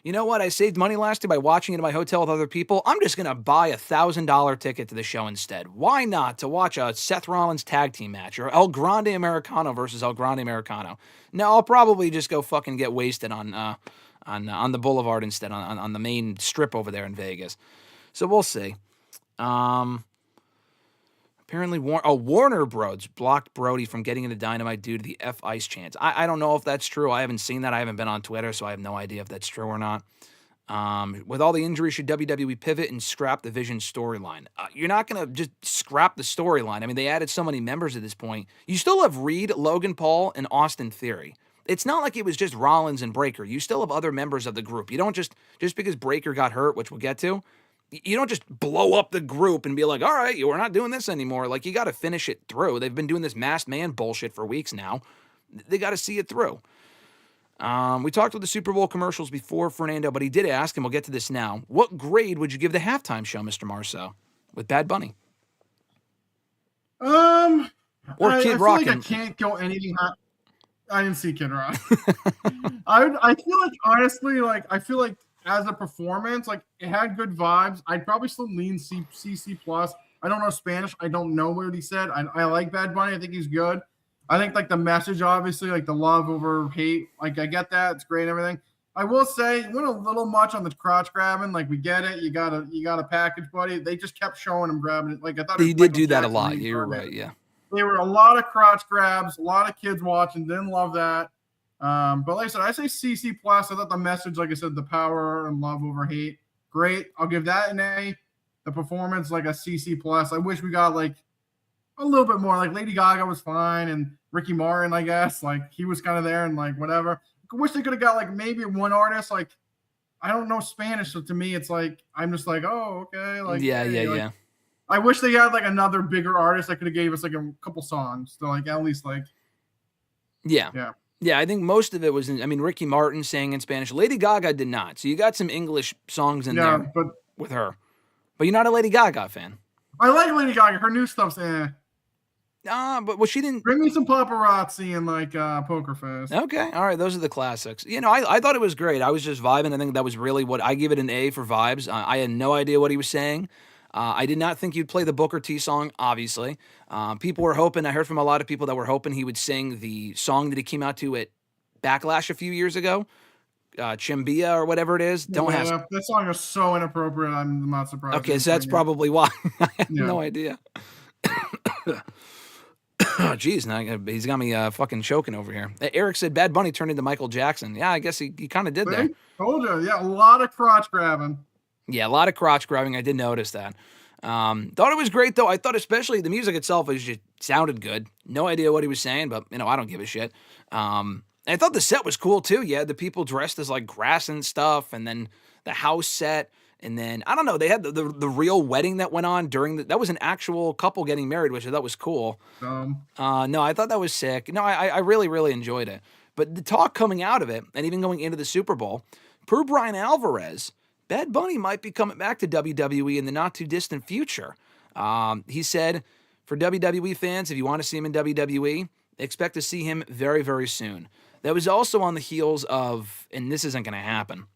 you know what? I saved money last year by watching it in my hotel with other people. I'm just going to buy $1,000 ticket to the show instead. Why not? To watch a Seth Rollins tag team match or El Grande Americano versus El Grande Americano. No, I'll probably just go fucking get wasted on the Boulevard instead, on the main strip over there in Vegas. So we'll see. Apparently, Warner Bros. Blocked Brody from getting into Dynamite due to the F-Ice chants. I don't know if that's true. I haven't seen that. I haven't been on Twitter, so I have no idea if that's true or not. With all the injuries, should WWE pivot and scrap the Vision storyline? You're not going to just scrap the storyline. I mean, they added so many members at this point. You still have Reed, Logan Paul, and Austin Theory. It's not like it was just Rollins and Breakker. You still have other members of the group. You don't just because Breakker got hurt, which we'll get to, you don't just blow up the group and be like, all right, we're not doing this anymore. Like, you got to finish it through. They've been doing this masked man bullshit for weeks now. They got to see it through. We talked with the Super Bowl commercials before, Fernando, but he did ask, and we'll get to this now. What grade would you give the halftime show, Mr. Marceau, with Bad Bunny? Or Kid Rock? Like I can't go anything high. I didn't see Kid Rock. I feel like, honestly, like, I feel like as a performance, like, it had good vibes. I'd probably still lean CC+. I don't know Spanish. I don't know what he said. I like Bad Bunny. I think he's good. I think, like, the message, obviously, like, the love over hate, like, I get that. It's great and everything. I will say, it went a little much on the crotch grabbing. Like, we get it. You got a package, buddy. They just kept showing him grabbing it. Like, I thought he did do that a lot. You're right, yeah. There were a lot of crotch grabs, a lot of kids watching. Didn't love that. But like I said, I say CC+. I thought the message, like I said, the power and love over hate, great. I'll give that an A. The performance, like a CC+. I wish we got, like, a little bit more. Like, Lady Gaga was fine, and Ricky Martin, I guess, like, he was kind of there and, like, whatever. I wish they could have got, like, maybe one artist. Like, I don't know Spanish, so to me, it's like, I'm just like, oh, okay. Like, yeah. I wish they had, like, another bigger artist that could have gave us, like, a couple songs to, like, at least, like. Yeah, I think most of it was Ricky Martin sang in Spanish. Lady Gaga did not. So you got some English songs in there with her. But you're not a Lady Gaga fan. I like Lady Gaga. Her new stuff's but she didn't. Bring me some paparazzi and, like, Poker Face. Okay. All right. Those are the classics. I thought it was great. I was just vibing. I think that was really what I give it an A for vibes. I had no idea what he was saying. I did not think you'd play the Booker T song, obviously. People were hoping, I heard from a lot of people that were hoping he would sing the song that he came out to at Backlash a few years ago, Chimbia or whatever it is. That song is so inappropriate, I'm not surprised. Okay, so that's probably why. I have no idea. Oh, geez, now he's got me fucking choking over here. Eric said Bad Bunny turned into Michael Jackson. Yeah, I guess he kind of did there. Told you, yeah, a lot of crotch grabbing. Yeah, a lot of crotch grabbing. I did notice that. Thought it was great, though. I thought especially the music itself just sounded good. No idea what he was saying, but, I don't give a shit. I thought the set was cool, too. Yeah, the people dressed as, like, grass and stuff, and then the house set. And then, I don't know, they had the real wedding that went on during that was an actual couple getting married, which I thought was cool. No, I thought that was sick. No, I really, really enjoyed it. But the talk coming out of it, and even going into the Super Bowl, per Brian Alvarez, Bad Bunny might be coming back to WWE in the not-too-distant future. He said, for WWE fans, if you want to see him in WWE, expect to see him very, very soon. That was also on the heels of, and this isn't going to happen,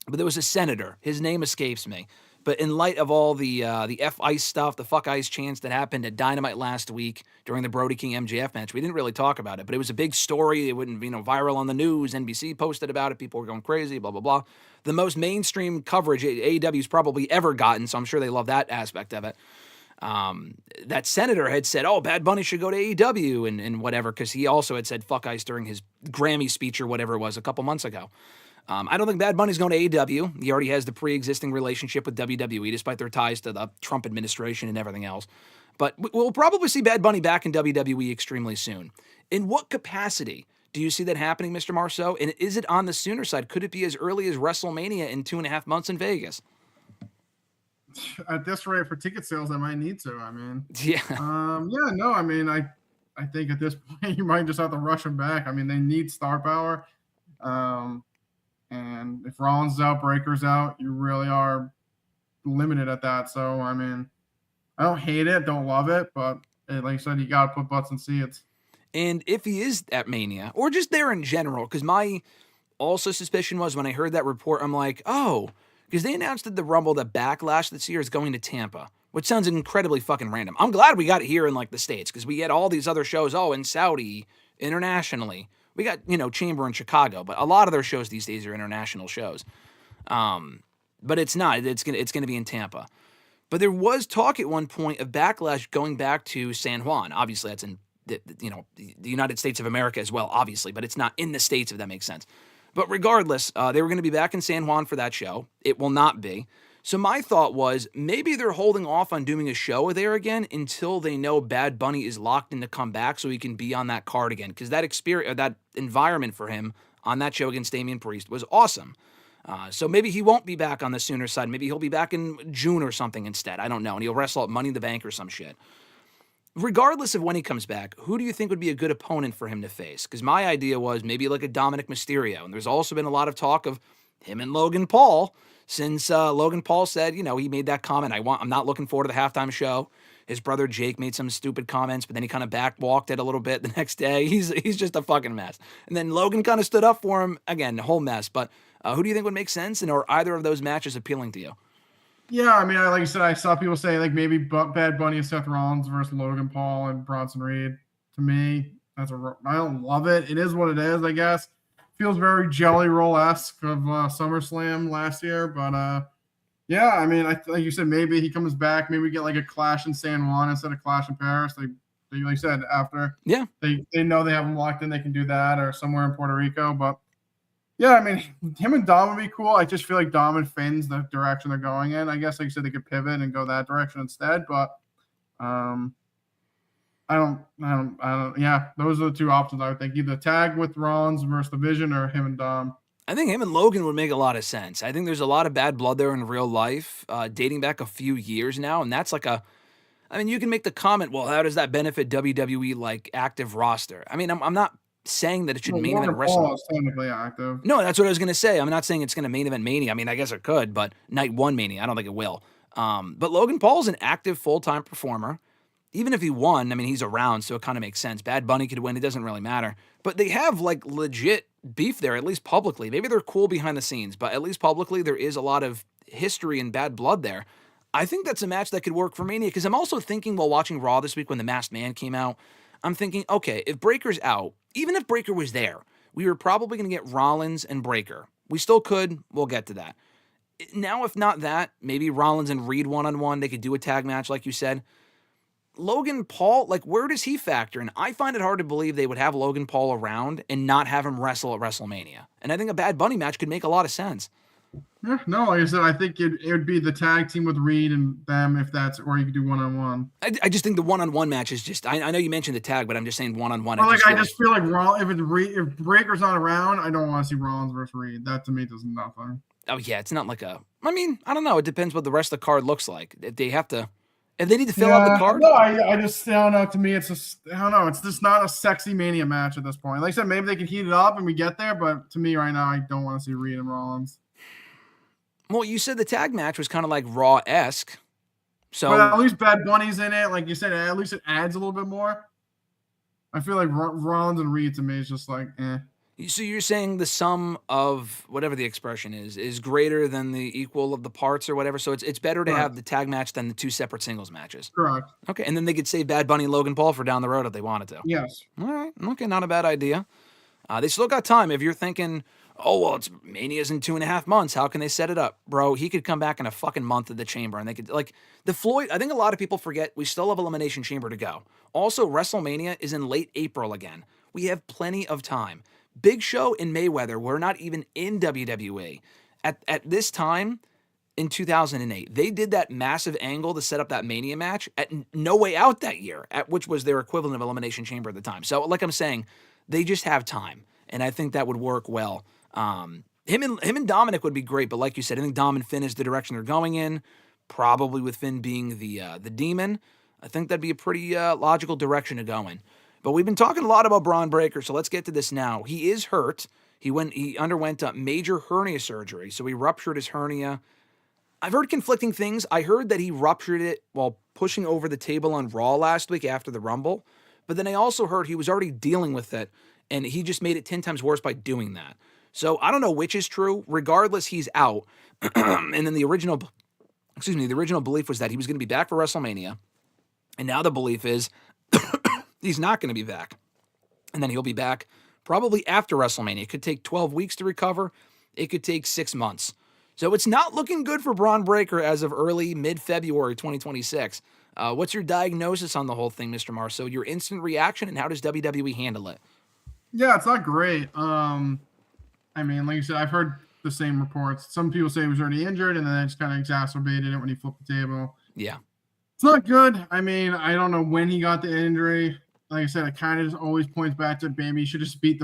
but there was a senator. His name escapes me. But in light of all the F-Ice stuff, the fuck ice chants that happened at Dynamite last week during the Brody King MJF match, we didn't really talk about it, but it was a big story. It wouldn't be viral on the news. NBC posted about it. People were going crazy, blah, blah, blah. The most mainstream coverage AEW's probably ever gotten, so I'm sure they love that aspect of it. That senator had said, Bad Bunny should go to AEW and whatever, because he also had said fuck ice during his Grammy speech or whatever it was a couple months ago. I don't think Bad Bunny's going to AEW. He already has the pre-existing relationship with WWE, despite their ties to the Trump administration and everything else. But we'll probably see Bad Bunny back in WWE extremely soon. In what capacity do you see that happening, Mr. Marceau? And is it on the sooner side? Could it be as early as WrestleMania in 2.5 months in Vegas? At this rate for ticket sales, I might need to. I mean, yeah. I think at this point you might just have to rush him back. I mean, they need star power. And if Rollins is out, Breaker's out, you really are limited at that. So, I mean, I don't hate it, don't love it, but like I said, you got to put butts in seats. And if he is at Mania, or just there in general, because my also suspicion was when I heard that report, I'm like, because they announced at the Rumble that Backlash this year is going to Tampa, which sounds incredibly fucking random. I'm glad we got it here in the States, because we had all these other shows, in Saudi, internationally. We got, Chamber in Chicago, but a lot of their shows these days are international shows. But it's not. It's gonna be in Tampa. But there was talk at one point of Backlash going back to San Juan. Obviously, that's in the United States of America as well, obviously, but it's not in the States, if that makes sense. But regardless, they were going to be back in San Juan for that show. It will not be. So my thought was maybe they're holding off on doing a show there again until they know Bad Bunny is locked in to come back so he can be on that card again. Because that experience, that environment for him on that show against Damian Priest was awesome. So maybe he won't be back on the sooner side. Maybe he'll be back in June or something instead. I don't know. And he'll wrestle at Money in the Bank or some shit. Regardless of when he comes back, who do you think would be a good opponent for him to face? Because my idea was maybe like a Dominic Mysterio. And there's also been a lot of talk of him and Logan Paul. Since Logan Paul said, he made that comment, I'm not looking forward to the halftime show. His brother Jake made some stupid comments, but then he kind of backwalked it a little bit the next day. He's just a fucking mess. And then Logan kind of stood up for him. Again, a whole mess. But who do you think would make sense? And are either of those matches appealing to you? Yeah, I mean, like you said, I saw people say maybe Bad Bunny and Seth Rollins versus Logan Paul and Bronson Reed. To me, I don't love it. It is what it is, I guess. Feels very Jelly Roll-esque of SummerSlam last year, but yeah, I mean, like you said, maybe he comes back. Maybe we get like a clash in San Juan instead of clash in Paris. They like you said, after they know they have him locked in, they can do that, or somewhere in Puerto Rico. But yeah, I mean, him and Dom would be cool. I just feel like Dom and Finn's the direction they're going in. I guess like you said, they could pivot and go that direction instead, but I don't. Yeah, those are the two options I would think. Either tag with Rollins versus the Vision or him and Dom. I think him and Logan would make a lot of sense. I think there's a lot of bad blood there in real life, dating back a few years now, and that's like you can make the comment, well, how does that benefit WWE active roster? I mean, I'm not saying that it should main event wrestling. Paul is technically active. No, that's what I was going to say. I'm not saying it's going to main event Mania. I mean, I guess it could, but night one Mania, I don't think it will. But Logan Paul's an active full-time performer. Even if he won, I mean, he's around, so it kind of makes sense. Bad Bunny could win. It doesn't really matter. But they have, legit beef there, at least publicly. Maybe they're cool behind the scenes, but at least publicly, there is a lot of history and bad blood there. I think that's a match that could work for Mania, because I'm also thinking while watching Raw this week when the Masked Man came out, I'm thinking, okay, if Breaker's out, even if Breaker was there, we were probably going to get Rollins and Breaker. We still could. We'll get to that. Now, if not that, maybe Rollins and Reed one-on-one. They could do a tag match, like you said. Logan Paul, like, where does he factor in? I find it hard to believe they would have Logan Paul around and not have him wrestle at WrestleMania. And I think a Bad Bunny match could make a lot of sense. Yeah, no, like I said, I think it would be the tag team with Reed and them, if that's, or you could do one-on-one. I just think the one-on-one match is just, I know you mentioned the tag, but I'm just saying one-on-one. Well, I just feel like if Breaker's not around, I don't want to see Rollins versus Reed. That to me does nothing. Oh, yeah, it's not like I don't know. It depends what the rest of the card looks like. If they need to fill out the card. No, I just, I don't know. To me, it's just, I don't know. It's just not a sexy Mania match at this point. Like I said, maybe they can heat it up and we get there, but to me right now, I don't want to see Reed and Rollins. Well, you said the tag match was kind of like Raw-esque. So, but at least Bad Bunny's in it. Like you said, at least it adds a little bit more. I feel like Rollins and Reed to me is just like, eh. So you're saying the sum of whatever the expression is greater than the equal of the parts or whatever. So it's better to have the tag match than the two separate singles matches. Correct. Okay, and then they could save Bad Bunny and Logan Paul for down the road if they wanted to. Yes. All right. Okay, not a bad idea. They still got time. If you're thinking, oh, well, it's Mania's in 2.5 months. How can they set it up? Bro, he could come back in a fucking month at the Chamber. And they could, like, the Floyd, I think a lot of people forget we still have Elimination Chamber to go. Also, WrestleMania is in late April again. We have plenty of time. Big Show and Mayweather were not even in WWE. At this time, in 2008, they did that massive angle to set up that Mania match at No Way Out that year, which was their equivalent of Elimination Chamber at the time. So, like I'm saying, they just have time, and I think that would work well. Him and Dominic would be great, but like you said, I think Dom and Finn is the direction they're going in, probably with Finn being the demon. I think that'd be a pretty logical direction to go in. But we've been talking a lot about Bron Breakker, so let's get to this now. He is hurt. He underwent a major hernia surgery, so he ruptured his hernia. I've heard conflicting things. I heard that he ruptured it while pushing over the table on Raw last week after the Rumble, but then I also heard he was already dealing with it, and he just made it 10 times worse by doing that. So I don't know which is true. Regardless, he's out. And then the original belief was that he was going to be back for WrestleMania, and now the belief is he's not going to be back. And then he'll be back probably after WrestleMania. It could take 12 weeks to recover. It could take 6 months. So it's not looking good for Bron Breakker as of mid-February 2026. What's your diagnosis on the whole thing, Mr. Marceau? Your instant reaction, and how does WWE handle it? Yeah, it's not great. I mean, like you said, I've heard the same reports. Some people say he was already injured, and then it just kind of exacerbated it when he flipped the table. Yeah. It's not good. I mean, I don't know when he got the injury. Like I said, it kind of just always points back to, baby, he should just beat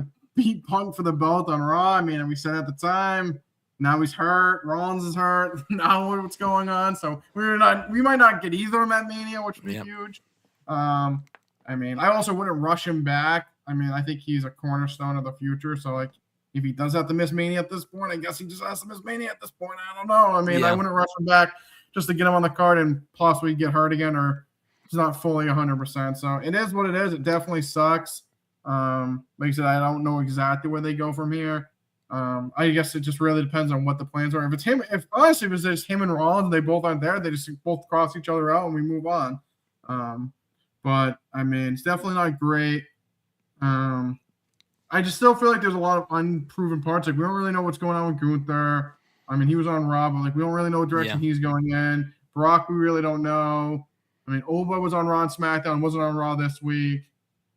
Punk for the belt on Raw. I mean, we said at the time, now he's hurt. Rollins is hurt. Now what's going on? So we might not get either of them at Mania, which would be huge. I mean, I also wouldn't rush him back. I mean, I think he's a cornerstone of the future. So, like, if he does have to miss Mania at this point, I guess he just has to miss Mania at this point. I don't know. I mean, I wouldn't rush him back just to get him on the card and possibly get hurt again, or he's not fully 100%. So it is what it is. It definitely sucks. Like I said, I don't know exactly where they go from here. I guess it just really depends on what the plans are. If it's him, if it's just him and Rollins and they both aren't there, they just both cross each other out and we move on. But I mean, it's definitely not great. I just still feel like there's a lot of unproven parts. Like, we don't really know what's going on with Gunther. I mean, he was on Raw, but like, we don't really know what direction he's going in. Brock, we really don't know. I mean, Old Boy was on Raw and SmackDown, wasn't on Raw this week.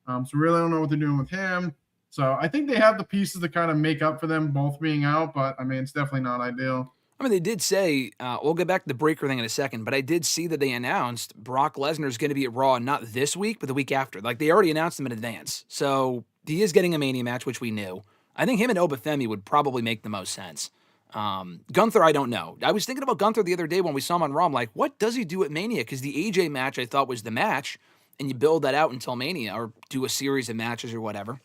So we really don't know what they're doing with him. So I think they have the pieces to kind of make up for them both being out, but I mean, it's definitely not ideal. I mean, they did say, we'll get back to the Breaker thing in a second, but I did see that they announced Brock Lesnar is going to be at Raw not this week, but the week after. Like, they already announced him in advance. So he is getting a Mania match, which we knew. I think him and Obafemi would probably make the most sense. Gunther, I don't know. I was thinking about Gunther the other day when we saw him on Raw. I'm like, what does he do at Mania? Because the AJ match I thought was the match, and you build that out until Mania or do a series of matches or whatever.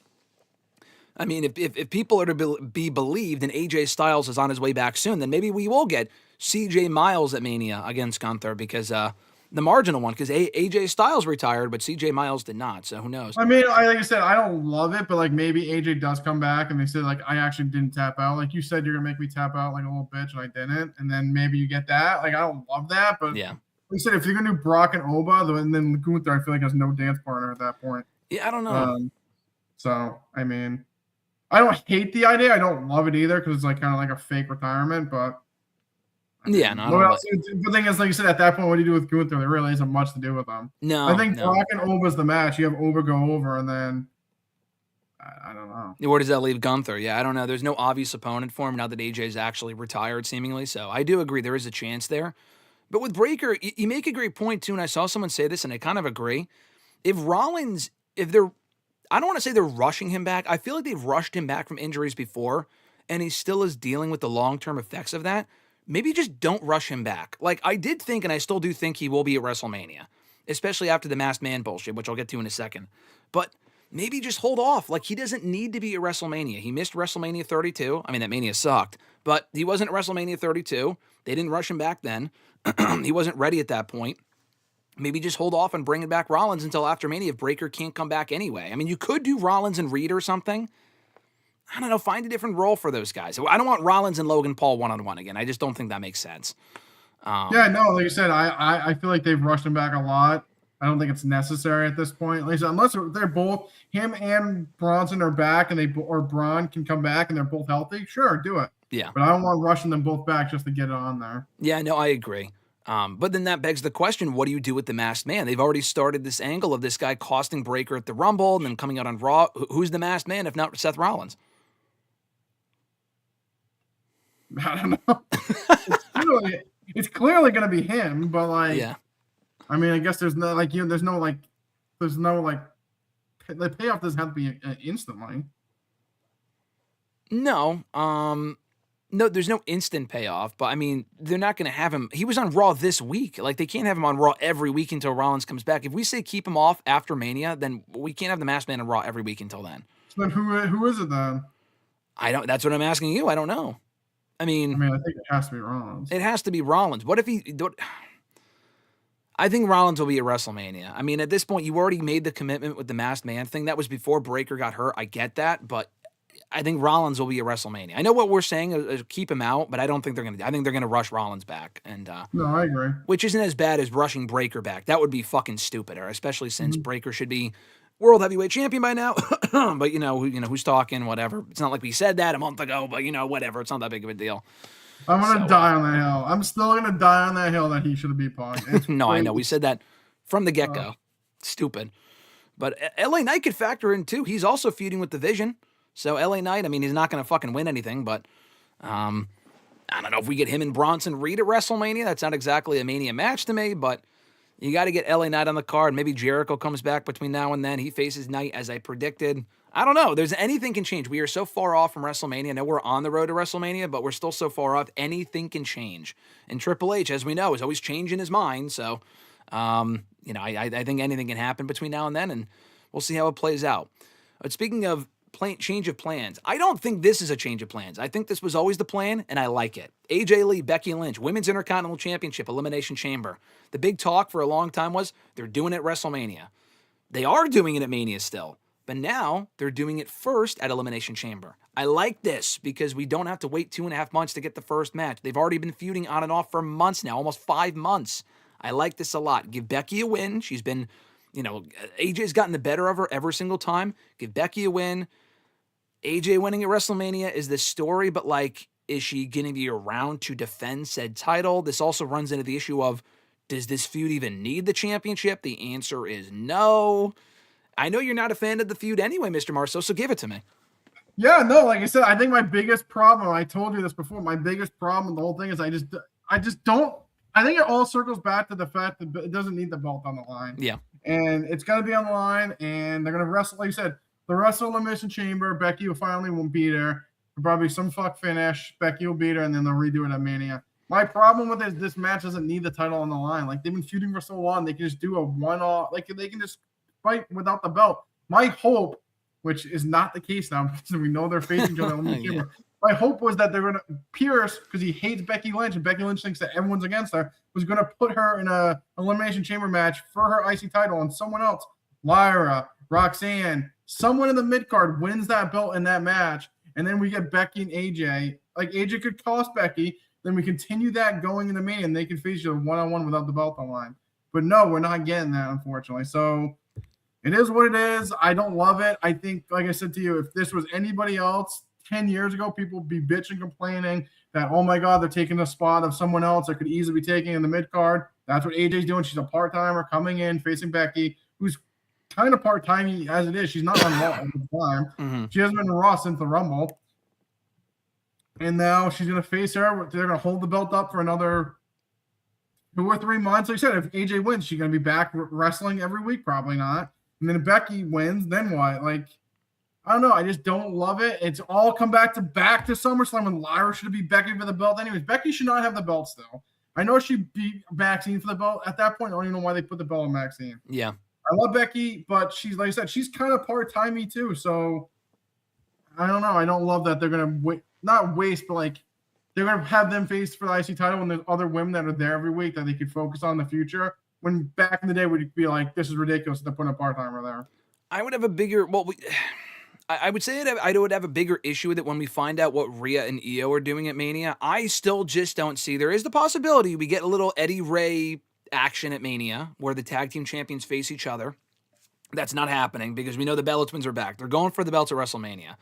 I mean, if people are to be believed and AJ Styles is on his way back soon, then maybe we will get CJ Miles at Mania against Gunther, because the marginal one, because AJ Styles retired, but CJ Miles did not. So who knows? I mean, like I said, I don't love it, but like maybe AJ does come back and they say like I actually didn't tap out. Like you said, you're gonna make me tap out like a little bitch, and I didn't. And then maybe you get that. Like I don't love that, but Yeah. Like you said, if you're gonna do Brock and Oba, and then Gunther, I feel like has no dance partner at that point. Yeah, I don't know. So I mean, I don't hate the idea. I don't love it either because it's like kind of like a fake retirement, but. Yeah, no. The thing is, like you said, at that point, what do you do with Gunther? There really isn't much to do with them. No, I think Brock and Oba's the match. You have Oba go over, and then I don't know. Where does that leave Gunther? Yeah, I don't know. There's no obvious opponent for him now that AJ's actually retired, seemingly. So I do agree there is a chance there. But with Breakker, you make a great point too, and I saw someone say this, and I kind of agree. If Rollins, I don't want to say they're rushing him back. I feel like they've rushed him back from injuries before, and he still is dealing with the long-term effects of that. Maybe just don't rush him back. Like, I did think, and I still do think he will be at WrestleMania, especially after the Masked Man bullshit, which I'll get to in a second. But maybe just hold off. Like, he doesn't need to be at WrestleMania. He missed WrestleMania 32. I mean, that Mania sucked, but he wasn't at WrestleMania 32. They didn't rush him back then. He wasn't ready at that point. Maybe just hold off and bring it back Rollins until after Mania if Breakker can't come back anyway. I mean, you could do Rollins and Reed or something. I don't know, find a different role for those guys. I don't want Rollins and Logan Paul one-on-one again. I just don't think that makes sense. Yeah, no, like you said, I feel like they've rushed him back a lot. I don't think it's necessary at this point. Like I said, unless they're both, him and Bronson are back or Bron can come back and they're both healthy, sure, do it. Yeah. But I don't want rushing them both back just to get it on there. Yeah, no, I agree. But then that begs the question, what do you do with the Masked Man? They've already started this angle of this guy costing Breakker at the Rumble and then coming out on Raw. Who's the Masked Man if not Seth Rollins? I don't know. It's clearly going to be him, but like, yeah. I mean, I guess there's no like, there's no the payoff doesn't have to be instantly. No, no, there's no instant payoff, but I mean, they're not going to have him. He was on Raw this week. Like, they can't have him on Raw every week until Rollins comes back. If we say keep him off after Mania, then we can't have the Masked Man on Raw every week until then. So then who is it then? That's what I'm asking you. I don't know. I mean, I think it has to be Rollins. It has to be Rollins. What if I think Rollins will be at WrestleMania. I mean, at this point, you already made the commitment with the Masked Man thing. That was before Breakker got hurt. I get that, but I think Rollins will be at WrestleMania. I know what we're saying is keep him out, but I don't think they're going to. I think they're going to rush Rollins back. And no, I agree. Which isn't as bad as rushing Breakker back. That would be fucking stupid, especially since Breakker should be World Heavyweight Champion by now. But who's talking, whatever. It's not like we said that a month ago, but whatever. It's not that big of a deal. I'm going to die on that hill. I'm still going to die on that hill that he should have beat Punk. No, I know. We said that from the get-go. Stupid. But LA Knight could factor in, too. He's also feuding with the Vision. So LA Knight, I mean, he's not going to fucking win anything, but I don't know if we get him and Bronson Reed at WrestleMania. That's not exactly a Mania match to me, but you got to get LA Knight on the card. Maybe Jericho comes back between now and then. He faces Knight as I predicted. I don't know. Anything can change. We are so far off from WrestleMania. I know we're on the road to WrestleMania, but we're still so far off. Anything can change. And Triple H, as we know, is always changing his mind. So, I think anything can happen between now and then, and we'll see how it plays out. But speaking of change of plans, I don't think this is a change of plans. I think this was always the plan, and I like it. AJ Lee, Becky Lynch, Women's Intercontinental Championship, Elimination Chamber. The big talk for a long time was they're doing it at WrestleMania. They are doing it at Mania still. But now they're doing it first at Elimination Chamber. I like this because we don't have to wait 2.5 months to get the first match. They've already been feuding on and off for months now, almost 5 months. I like this a lot. Give Becky a win. She's been, AJ's gotten the better of her every single time. Give Becky a win. AJ winning at WrestleMania is the story, but is she going to be around to defend said title? This also runs into the issue of, does this feud even need the championship? The answer is no. I know you're not a fan of the feud anyway, Mr. Marceau, so give it to me. Yeah, no, like I said, I think my biggest problem, I told you this before, my biggest problem with the whole thing is I just don't, I think it all circles back to the fact that it doesn't need the belt on the line. Yeah. And it's going to be on the line, and they're going to wrestle, like you said, the Elimination Chamber, Becky won't beat her. Probably some fuck finish, Becky will beat her, and then they'll redo it at Mania. My problem with it is this match doesn't need the title on the line. Like, they've been feuding for so long, they can just do a one-off, they can just fight without the belt. My hope, which is not the case now, because we know they're facing each other in the Chamber, my hope was that they're going to Pierce, because he hates Becky Lynch, and Becky Lynch thinks that everyone's against her, was going to put her in a Elimination Chamber match for her IC title, and someone else, Lyra, Roxanne, someone in the mid card wins that belt in that match, and then we get Becky and AJ. Like, AJ could cost Becky, then we continue that going into Mania, and they can face you one-on-one without the belt on the line. But no, we're not getting that, unfortunately. So it is what it is. I don't love it. I think, like I said to you, if this was anybody else 10 years ago, people would be bitching, complaining that, oh my God, they're taking the spot of someone else that could easily be taking in the mid card. That's what AJ's doing. She's a part-timer coming in, facing Becky, who's kind of part-timey as it is. She's not on Raw all the time. Mm-hmm. She hasn't been Raw since the Rumble. And now she's going to face her. They're going to hold the belt up for another 2 or 3 months. Like I said, if AJ wins, she's going to be back wrestling every week. Probably not. And then if Becky wins, then what? Like, I don't know. I just don't love it. It's all come back to SummerSlam when Lyra should be Becky for the belt. Anyways, Becky should not have the belt still. I know she beat Maxine for the belt. At that point, I don't even know why they put the belt on Maxine. Yeah. I love Becky, but she's, like I said, she's kind of part-timey too. So I don't know. I don't love that they're going to not waste, but like they're going to have them face for the IC title when there's other women that are there every week that they could focus on in the future. When back in the day, we'd be like, this is ridiculous. They're putting a part-timer there. I would have a bigger, I would say I would have a bigger issue with it when we find out what Rhea and Io are doing at Mania. I still just don't see. There is the possibility we get a little Eddie Ray action at Mania where the tag team champions face each other. That's not happening because we know the Bella Twins are back. They're going for the belts at WrestleMania.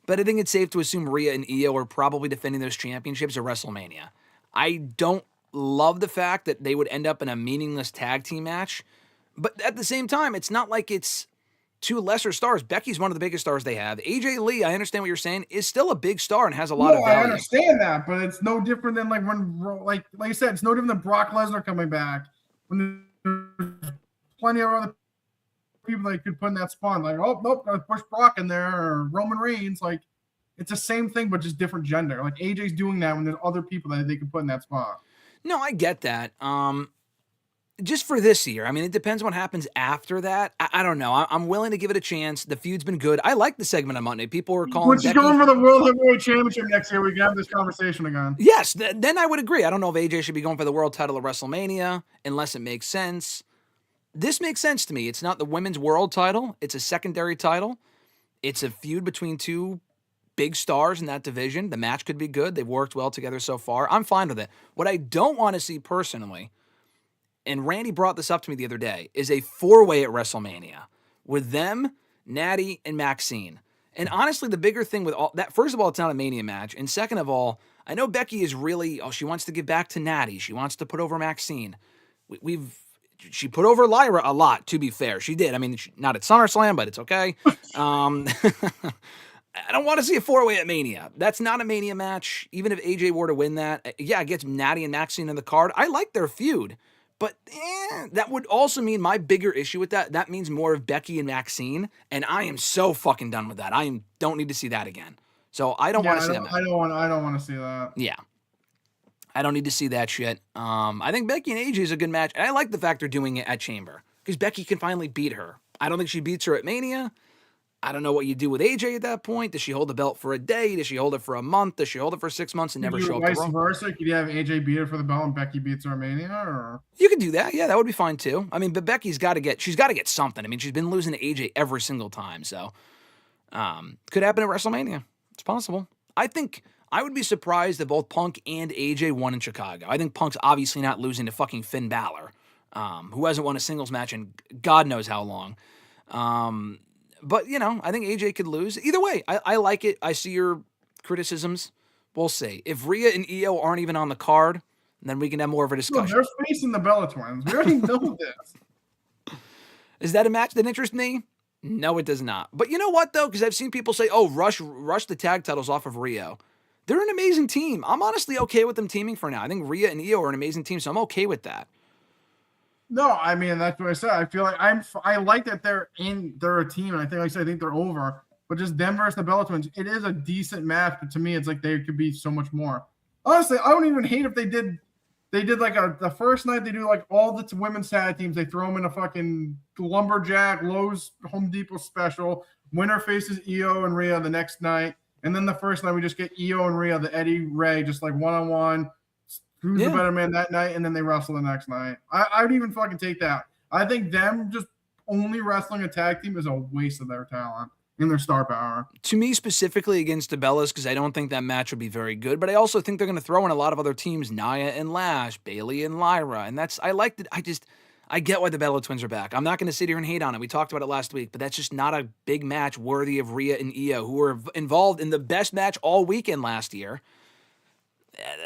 But I think it's safe to assume Rhea and Io are probably defending those championships at WrestleMania. I don't love the fact that they would end up in a meaningless tag team match. But at the same time, it's not like it's two lesser stars. Becky's one of the biggest stars they have. AJ Lee, I understand what you're saying, is still a big star and has a lot of value. I understand that, but it's no different than like when, like I said, it's no different than Brock Lesnar coming back. When there's plenty of other people that could put in that spot, like, oh nope, gotta push Brock in there, or Roman Reigns. Like, it's the same thing but just different gender. Like, AJ's doing that when there's other people that they could put in that spot. No, I get that. Just for this year, I mean, it depends what happens after that. I don't know. I'm willing to give it a chance. The feud's been good. I like the segment on Monday. People were calling. When she's going for the World Heavyweight Championship next year, we can have this conversation again. Yes, then I would agree. I don't know if AJ should be going for the world title at WrestleMania unless it makes sense. This makes sense to me. It's not the women's world title. It's a secondary title. It's a feud between two big stars in that division. The match could be good. They've worked well together so far. I'm fine with it. What I don't want to see personally, and Randy brought this up to me the other day, is a 4-way at WrestleMania with them, Natty, and Maxine. And honestly, the bigger thing with all that, first of all, it's not a Mania match. And second of all, I know Becky is really, she wants to give back to Natty. She wants to put over Maxine. She put over Lyra a lot, to be fair. She did. I mean, not at SummerSlam, but it's okay. I don't want to see a 4-way at Mania. That's not a Mania match. Even if AJ were to win that, yeah, it gets Natty and Maxine in the card. I like their feud. But that would also mean my bigger issue with that means more of Becky and Maxine, and I am so fucking done with that. Don't need to see that again. So I don't want to see that match. I don't want to see that. Yeah. I don't need to see that shit. I think Becky and AJ is a good match, and I like the fact they're doing it at Chamber, because Becky can finally beat her. I don't think she beats her at Mania. I don't know what you do with AJ at that point. Does she hold the belt for a day? Does she hold it for a month? Does she hold it for 6 months and never show up to Raw? Vice versa? Could you have AJ beat her for the belt and Becky beats her at Mania? Or? You could do that. Yeah, that would be fine too. I mean, but Becky's got to get something. I mean, she's been losing to AJ every single time. So could happen at WrestleMania. It's possible. I think I would be surprised if both Punk and AJ won in Chicago. I think Punk's obviously not losing to fucking Finn Balor, who hasn't won a singles match in God knows how long. But, I think AJ could lose. Either way, I like it. I see your criticisms. We'll see. If Rhea and Io aren't even on the card, then we can have more of a discussion. No, they're facing the Bella Twins. We already know this. Is that a match that interests me? No, it does not. But you know what, though? Because I've seen people say, oh, rush the tag titles off of Rio. They're an amazing team. I'm honestly okay with them teaming for now. I think Rhea and Io are an amazing team, so I'm okay with that. No, I mean, that's what I said. I feel like I like that they're a team, and I think, like I said, I think they're over. But just them versus the Bella Twins, it is a decent match. But to me, it's like they could be so much more. Honestly, I wouldn't even hate if they did like the first night they do like all the women's tag teams. They throw them in a fucking lumberjack Lowe's Home Depot special. Winner faces Io and Rhea the next night, And then the first night we just get Io and Rhea, the Eddie Ray, just like one-on-one. Who's the better man that night? And then they wrestle the next night. I would even fucking take that. I think them just only wrestling a tag team is a waste of their talent and their star power. To me, specifically against the Bellas, because I don't think that match would be very good, but I also think they're going to throw in a lot of other teams, Nia and Lash, Bailey and Lyra, and I like that. I get why the Bella Twins are back. I'm not going to sit here and hate on it. We talked about it last week, but that's just not a big match worthy of Rhea and Io, who were involved in the best match all weekend last year.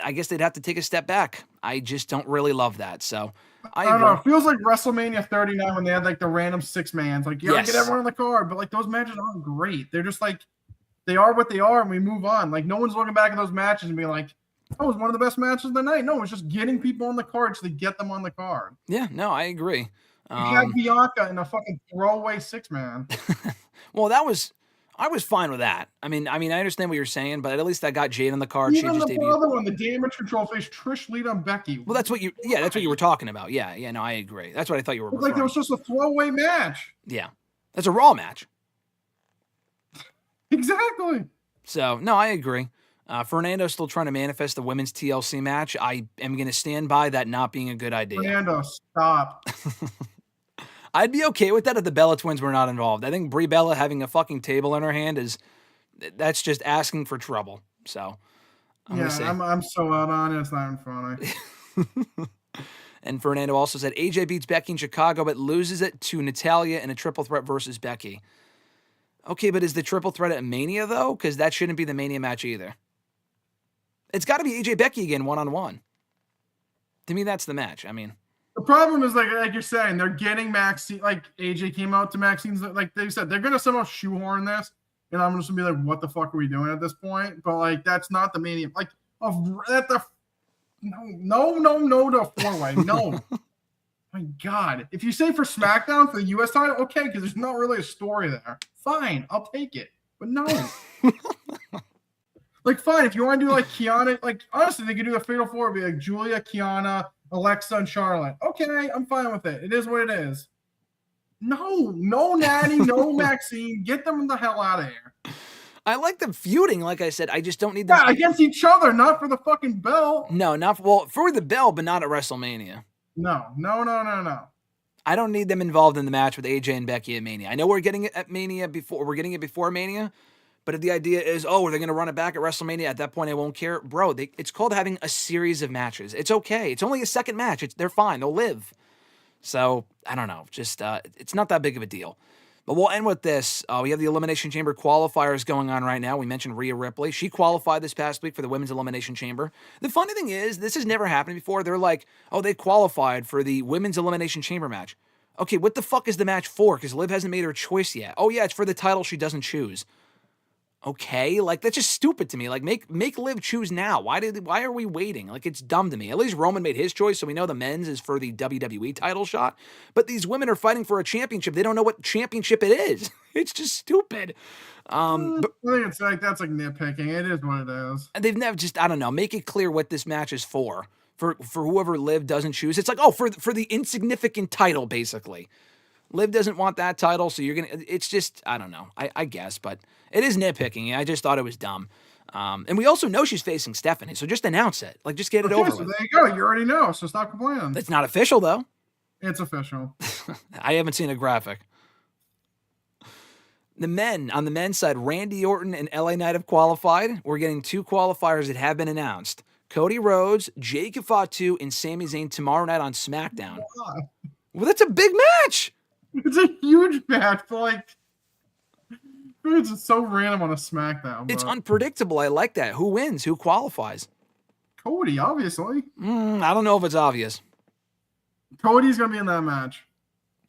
I guess they'd have to take a step back. I just don't really love that. So I don't know. It feels like WrestleMania 39 when they had like the random 6-mans. Like, you gotta get everyone on the card, but like those matches aren't great. They're just like, they are what they are, and we move on. Like, no one's looking back at those matches and being like, that was one of the best matches of the night. No, it's just getting people on the card so they get them on the card. Yeah, no, I agree. You had Bianca in a fucking throwaway 6-man. Well, I was fine with that. I mean, I understand what you're saying, but at least I got Jade on the card. Even she just the other one, the damage control face, Trish Lita and Becky. Well, that's what you were talking about. Yeah, no, I agree. That's what I thought you were referring. Like it was just a throwaway match. Yeah, that's a Raw match. Exactly. So, no, I agree. Fernando's still trying to manifest the women's TLC match. I am going to stand by that not being a good idea. Fernando, stop. I'd be okay with that if the Bella Twins were not involved. I think Brie Bella having a fucking table in her hand that's just asking for trouble. So, I'm so out on it. It's not even funny. And Fernando also said AJ beats Becky in Chicago, but loses it to Natalya in a triple threat versus Becky. Okay, but is the triple threat at Mania though? Because that shouldn't be the Mania match either. It's got to be AJ Becky again, 1-on-1. To me, that's the match. I mean, the problem is like you're saying, they're getting Maxine. Like AJ came out to Maxine's. Like they said, they're gonna somehow shoehorn this, and I'm just gonna be like, what the fuck are we doing at this point? But like, that's not the Mania. Like, no to a 4-way. No. My God. If you say for SmackDown for the US title, okay, because there's not really a story there. Fine, I'll take it. But no. Like, fine, if you want to do like Kiana, like honestly, they could do a Fatal 4, be like Julia, Kiana, Alexa, and Charlotte. Okay, I'm fine with it. It is what it is. No Natty, no Maxine. Get them the hell out of here. I like them feuding, like I said. I just don't need them against each other, not for the fucking belt. No, for the belt, but not at WrestleMania. No. I don't need them involved in the match with AJ and Becky at Mania. I know we're getting it at Mania before. We're getting it before Mania. But if the idea is, they're going to run it back at WrestleMania, at that point I won't care. Bro, it's called having a series of matches. It's okay. It's only a second match. They're fine. They'll live. So, I don't know. Just, it's not that big of a deal. But we'll end with this. We have the Elimination Chamber qualifiers going on right now. We mentioned Rhea Ripley. She qualified this past week for the Women's Elimination Chamber. The funny thing is, this has never happened before. They're like, they qualified for the Women's Elimination Chamber match. Okay, what the fuck is the match for? Because Liv hasn't made her choice yet. Oh, yeah, it's for the title she doesn't choose. Okay, like that's just stupid to me. Like make Liv choose now. Why are we waiting? Like it's dumb to me. At least Roman made his choice, so we know the men's is for the WWE title shot. But these women are fighting for a championship. They don't know what championship it is. It's just stupid. But I think it's like that's like nitpicking. It is what it is. And they've never I don't know. Make it clear what this match is for. For whoever Liv doesn't choose. It's like for the insignificant title basically. Liv doesn't want that title, so it's just, I don't know, I guess, but it is nitpicking. I just thought it was dumb. And we also know she's facing Stephanie, so just announce it. Like, just get it over with. There you go. You already know, so stop complaining. It's not official, though. It's official. I haven't seen a graphic. On the men's side, Randy Orton and LA Knight have qualified. We're getting 2 qualifiers that have been announced. Cody Rhodes, Jake Fatu, and Sami Zayn tomorrow night on SmackDown. Well, that's a big match. It's a huge match, but like, it's so random on a SmackDown. But it's unpredictable. I like that. Who wins? Who qualifies? Cody, obviously. I don't know if it's obvious. Cody's going to be in that match.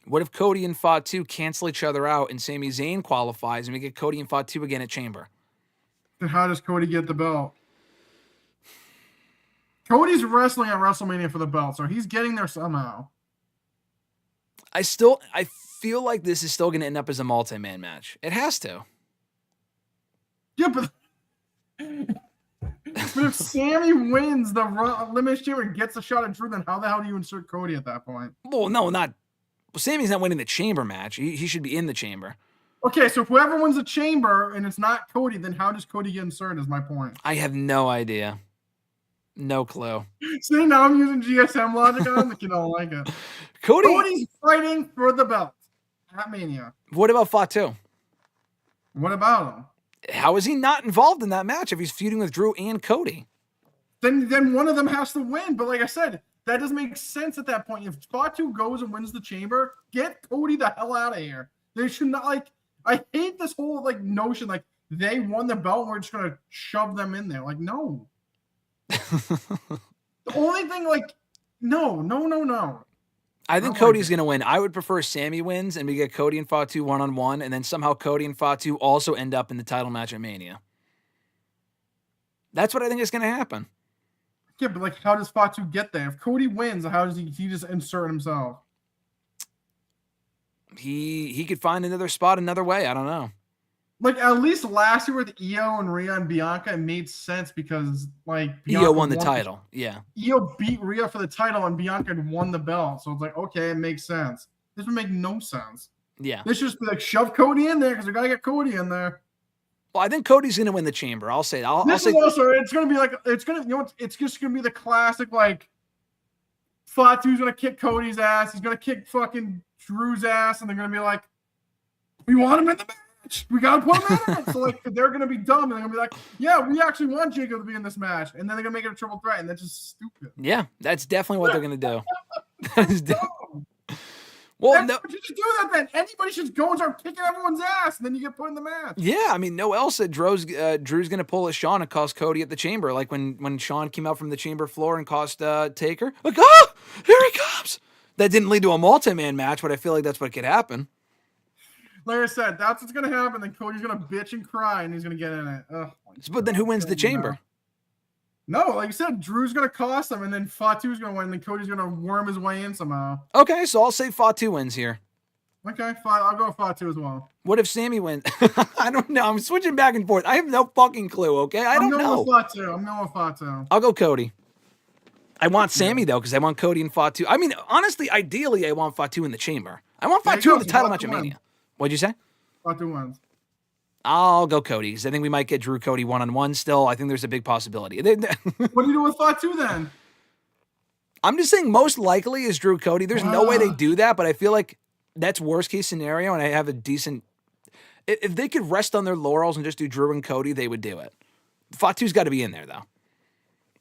What if Cody and Fatu cancel each other out and Sami Zayn qualifies and we get Cody and Fatu again at Chamber? Then how does Cody get the belt? Cody's wrestling at WrestleMania for the belt, so he's getting there somehow. I feel like this is still going to end up as a multi-man match. It has to. Yeah, but if Sammy wins the Elimination Chamber and gets a shot at Drew, then how the hell do you insert Cody at that point? Well, no, not. Well, Sammy's not winning the Chamber match. He should be in the Chamber. Okay, so if whoever wins the chamber and it's not Cody, then how does Cody get inserted is my point. I have no idea. No clue. See, now I'm using GSM logic on him, but you don't like it. Cody's fighting for the belt at Mania. What about Fatu? What about him? How is he not involved in that match if he's feuding with Drew and Cody? Then one of them has to win. But like I said, that doesn't make sense at that point. If Fatu goes and wins the chamber, get Cody the hell out of here. They should not, like, I hate this whole like notion like they won the belt and we're just gonna shove them in there. Like, no. The only thing, like, no. I think Cody's going to win. I would prefer Sammy wins and we get Cody and Fatu one-on-one, and then somehow Cody and Fatu also end up in the title match at Mania. That's what I think is going to happen. Yeah, but like, how does Fatu get there? If Cody wins, how does he just insert himself? He could find another spot another way. I don't know. Like, at least last year with Io and Rhea and Bianca, it made sense because, like, Bianca Io won the title. Yeah. Io beat Rhea for the title and Bianca had won the belt. So it's like, okay, it makes sense. This would make no sense. Yeah. This just be like, shove Cody in there because we got to get Cody in there. Well, I think Cody's going to win the chamber. I'll say that. It's going to be like, it's just going to be the classic, like, Fatu's going to kick Cody's ass. He's going to kick fucking Drew's ass. And they're going to be like, we want him in the match. We got to put him in it. So, like, they're going to be dumb. And they're going to be like, yeah, we actually want Jacob to be in this match. And then they're going to make it a triple threat. And that's just stupid. Yeah, that's definitely what they're going to do. That is dumb. Well, no. You should do that then. Anybody should go and start kicking everyone's ass. And then you get put in the match. Yeah, I mean, Noel said Drew's going to pull a Shawn and cost Cody at the chamber. Like when Shawn came out from the chamber floor and cost Taker. Like, oh, here he comes. That didn't lead to a multi-man match, but I feel like that's what could happen. Like I said, that's what's going to happen. Then Cody's going to bitch and cry, and he's going to get in it. But then who wins the chamber? No, like you said, Drew's going to cost him, and then Fatu's going to win, and then Cody's going to worm his way in somehow. Okay, so I'll say Fatu wins here. Okay, fine. I'll go with Fatu as well. What if Sammy wins? I don't know. I'm switching back and forth. I have no fucking clue, okay? I don't know. I'm going with Fatu. I'll go Cody. I want Sammy, though, because I want Cody and Fatu. I mean, honestly, ideally, I want Fatu in the chamber. I want Fatu in the title match at Mania. What'd you say? Fatu wins. I'll go Cody, because I think we might get Drew Cody one-on-one still. I think there's a big possibility. What do you do with Fatu then? I'm just saying most likely is Drew Cody. There's no way they do that, but I feel like that's worst-case scenario, and I have a decent... If they could rest on their laurels and just do Drew and Cody, they would do it. Fatu's got to be in there, though.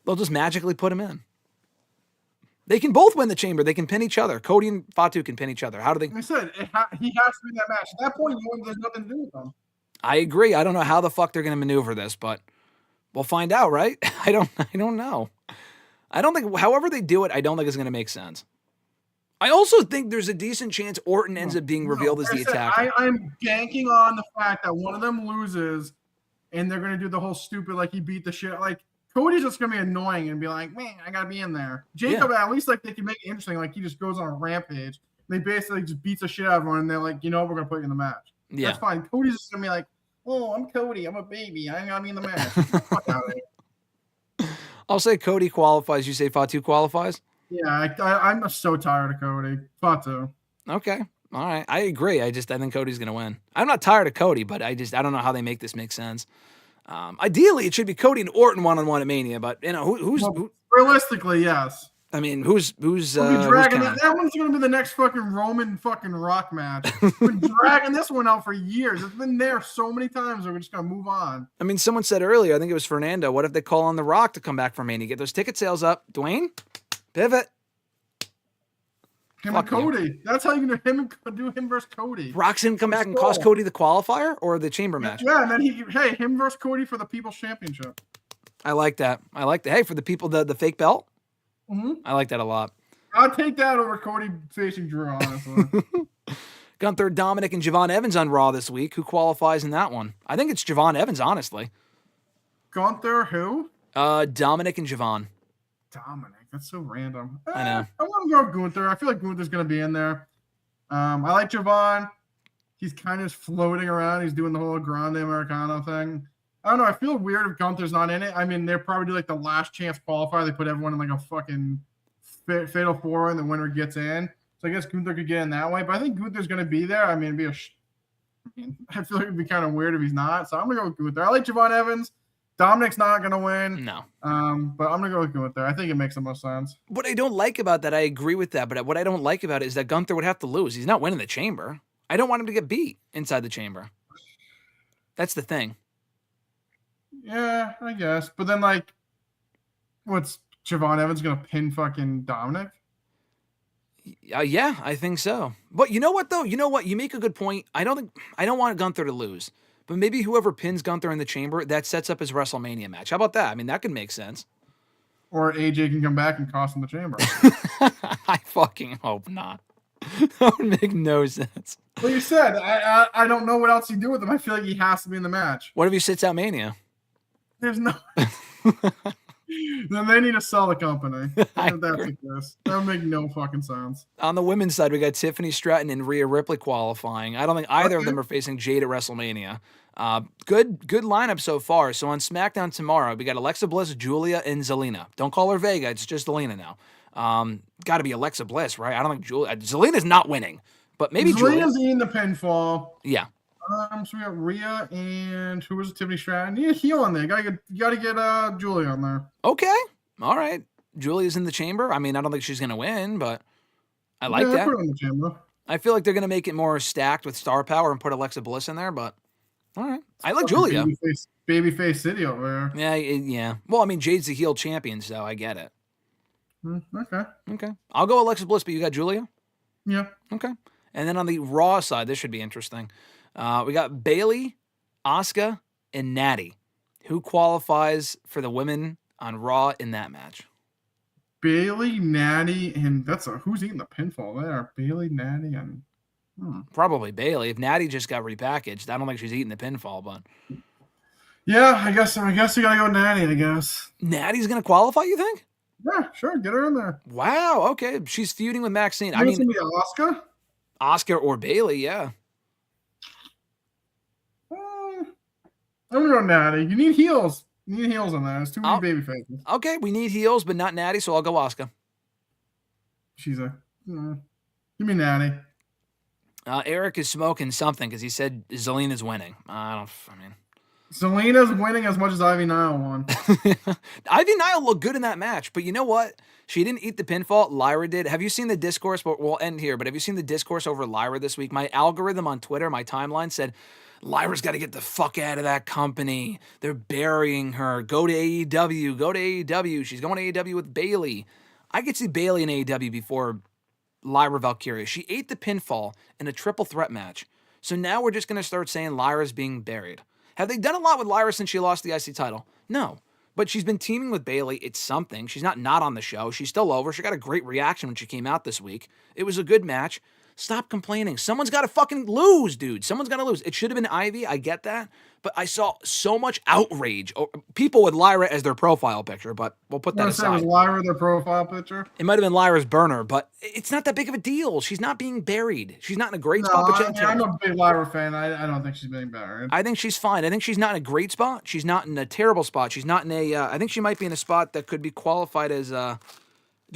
They'll just magically put him in. They can both win the chamber. They can pin each other. Cody and Fatu can pin each other. How do they? Like I said, he has to be in that match. At that point, there's nothing to do with them. I agree. I don't know how the fuck they're going to maneuver this, but we'll find out, right? I don't know. I don't think, however they do it, I don't think it's going to make sense. I also think there's a decent chance Orton ends up being revealed as the attacker. I'm banking on the fact that one of them loses, and they're going to do the whole stupid, like, he beat the shit. Like, Cody's just going to be annoying and be like, man, I got to be in there. Jacob, at least, like, they can make it interesting. Like, he just goes on a rampage. They basically just beats the shit out of everyone, and they're like, you know, we're going to put you in the match. Yeah. That's fine. Cody's just going to be like, oh, I'm Cody. I'm a baby. I ain't got to be in the match. Fuck out of here. I'll say Cody qualifies. You say Fatu qualifies? Yeah, I'm so tired of Cody. Fatu. Okay. All right. I agree. I think Cody's going to win. I'm not tired of Cody, but I don't know how they make this make sense. Ideally, it should be Cody and Orton one-on-one at Mania, but you know who's realistically, yes. I mean, who's dragging that one's going to be the next fucking Roman fucking Rock match. We're dragging this one out for years. It's been there so many times. We're just going to move on. I mean, someone said earlier, I think it was Fernando. What if they call on The Rock to come back for Mania? Get those ticket sales up, Dwayne. Pivot. Him and Cody. That's how you can do him versus Cody. Rock's gonna come back and cost Cody the qualifier or the chamber match. Yeah, and then him versus Cody for the People's Championship. I like that. Hey, for the people, the fake belt. Mm-hmm. I like that a lot. I'll take that over Cody facing Drew, honestly. Gunther, Dominic, and Javon Evans on Raw this week. Who qualifies in that one? I think it's Javon Evans, honestly. Gunther, who? Dominic and Javon. Dominic. That's so random. I know. I want to go with Gunther. I feel like Gunther's going to be in there. I like Javon. He's kind of floating around. He's doing the whole Grande Americano thing. I don't know. I feel weird if Gunther's not in it. I mean, they're probably do like the last chance qualifier. They put everyone in like a fucking fatal four and the winner gets in. So I guess Gunther could get in that way. But I think Gunther's going to be there. I mean, it'd be I feel like it'd be kind of weird if he's not. So I'm gonna go with Gunther. I like Javon Evans. Dominic's not gonna win. No. But I'm gonna go with Gunther. I think it makes the most sense. What I don't like about that, I agree with that, but what I don't like about it is that Gunther would have to lose. He's not winning the chamber. I don't want him to get beat inside the chamber. That's the thing. Yeah, I guess. But then, like, what's Javon Evans gonna pin fucking Dominic? Yeah, I think so. But you know what, though? You know what? You make a good point. I don't want Gunther to lose. But maybe whoever pins Gunther in the chamber, that sets up his WrestleMania match. How about that? I mean, that could make sense. Or AJ can come back and cost him the chamber. I fucking hope not. That would make no sense. Well, you said, I don't know what else he'd do with him. I feel like he has to be in the match. What if he sits out Mania? There's no... Then they need to sell the company. If that's the case. That would make no fucking sense. On the women's side, we got Tiffany Stratton and Rhea Ripley qualifying. I don't think either of them are facing Jade at WrestleMania. Good lineup so far. So on SmackDown tomorrow, we got Alexa Bliss, Julia, and Zelina. Don't call her Vega. It's just Zelina now. Got to be Alexa Bliss, right? I don't think Zelina's not winning, but maybe Zelina's eating the pinfall. Yeah. So we got Rhea and who was it? Tiffany Stratton. You need a heel on there. You gotta get Julia on there. Okay. All right. Julia's in the chamber. I mean, I don't think she's gonna win, but I like that. Put her in the chamber. I feel like they're gonna make it more stacked with star power and put Alexa Bliss in there, but all right. I like Julia. Babyface City over there. Yeah. Well, I mean, Jade's the heel champion, so I get it. Okay. I'll go Alexa Bliss, but you got Julia? Yeah. Okay. And then on the Raw side, this should be interesting. We got Bayley, Asuka, and Natty. Who qualifies for the women on Raw in that match? Bayley, Natty, and who's eating the pinfall there? Bayley, Natty, and probably Bayley. If Natty just got repackaged, I don't think she's eating the pinfall, but yeah, I guess you gotta go Natty. I guess Natty's gonna qualify. You think? Yeah, sure. Get her in there. Wow. Okay, she's feuding with Maxine. I mean, Asuka or Bayley. Yeah. I'm gonna go Natty. You need heels. You need heels on that. There's too many baby faces. Okay, we need heels, but not Natty, so I'll go Asuka. She's give me Natty. Eric is smoking something because he said Zelina's winning. Zelina's winning as much as Ivy Nile won. Ivy Nile looked good in that match, but you know what? She didn't eat the pinfall. Lyra did. Have you seen the discourse? But we'll end here. But have you seen the discourse over Lyra this week? My algorithm on Twitter, my timeline said, Lyra's got to get the fuck out of that company. They're burying her. Go to AEW. Go to AEW. She's going to AEW with Bayley. I could see Bayley in AEW before Lyra Valkyria. She ate the pinfall in a triple threat match. So now we're just going to start saying Lyra's being buried. Have they done a lot with Lyra since she lost the IC title? No. But she's been teaming with Bayley. It's something. She's not on the show. She's still over. She got a great reaction when she came out this week. It was a good match. Stop complaining. Someone's got to fucking lose, dude. Someone's got to lose. It should have been Ivy. I get that. But I saw so much outrage. People with Lyra as their profile picture, but we'll put that aside. Was Lyra their profile picture? It might have been Lyra's burner, but it's not that big of a deal. She's not being buried. She's not in a great spot. But I'm a big Lyra fan. I don't think she's being buried. I think she's fine. I think she's not in a great spot. She's not in a terrible spot. She's not in a... I think she might be in a spot that could be qualified as... do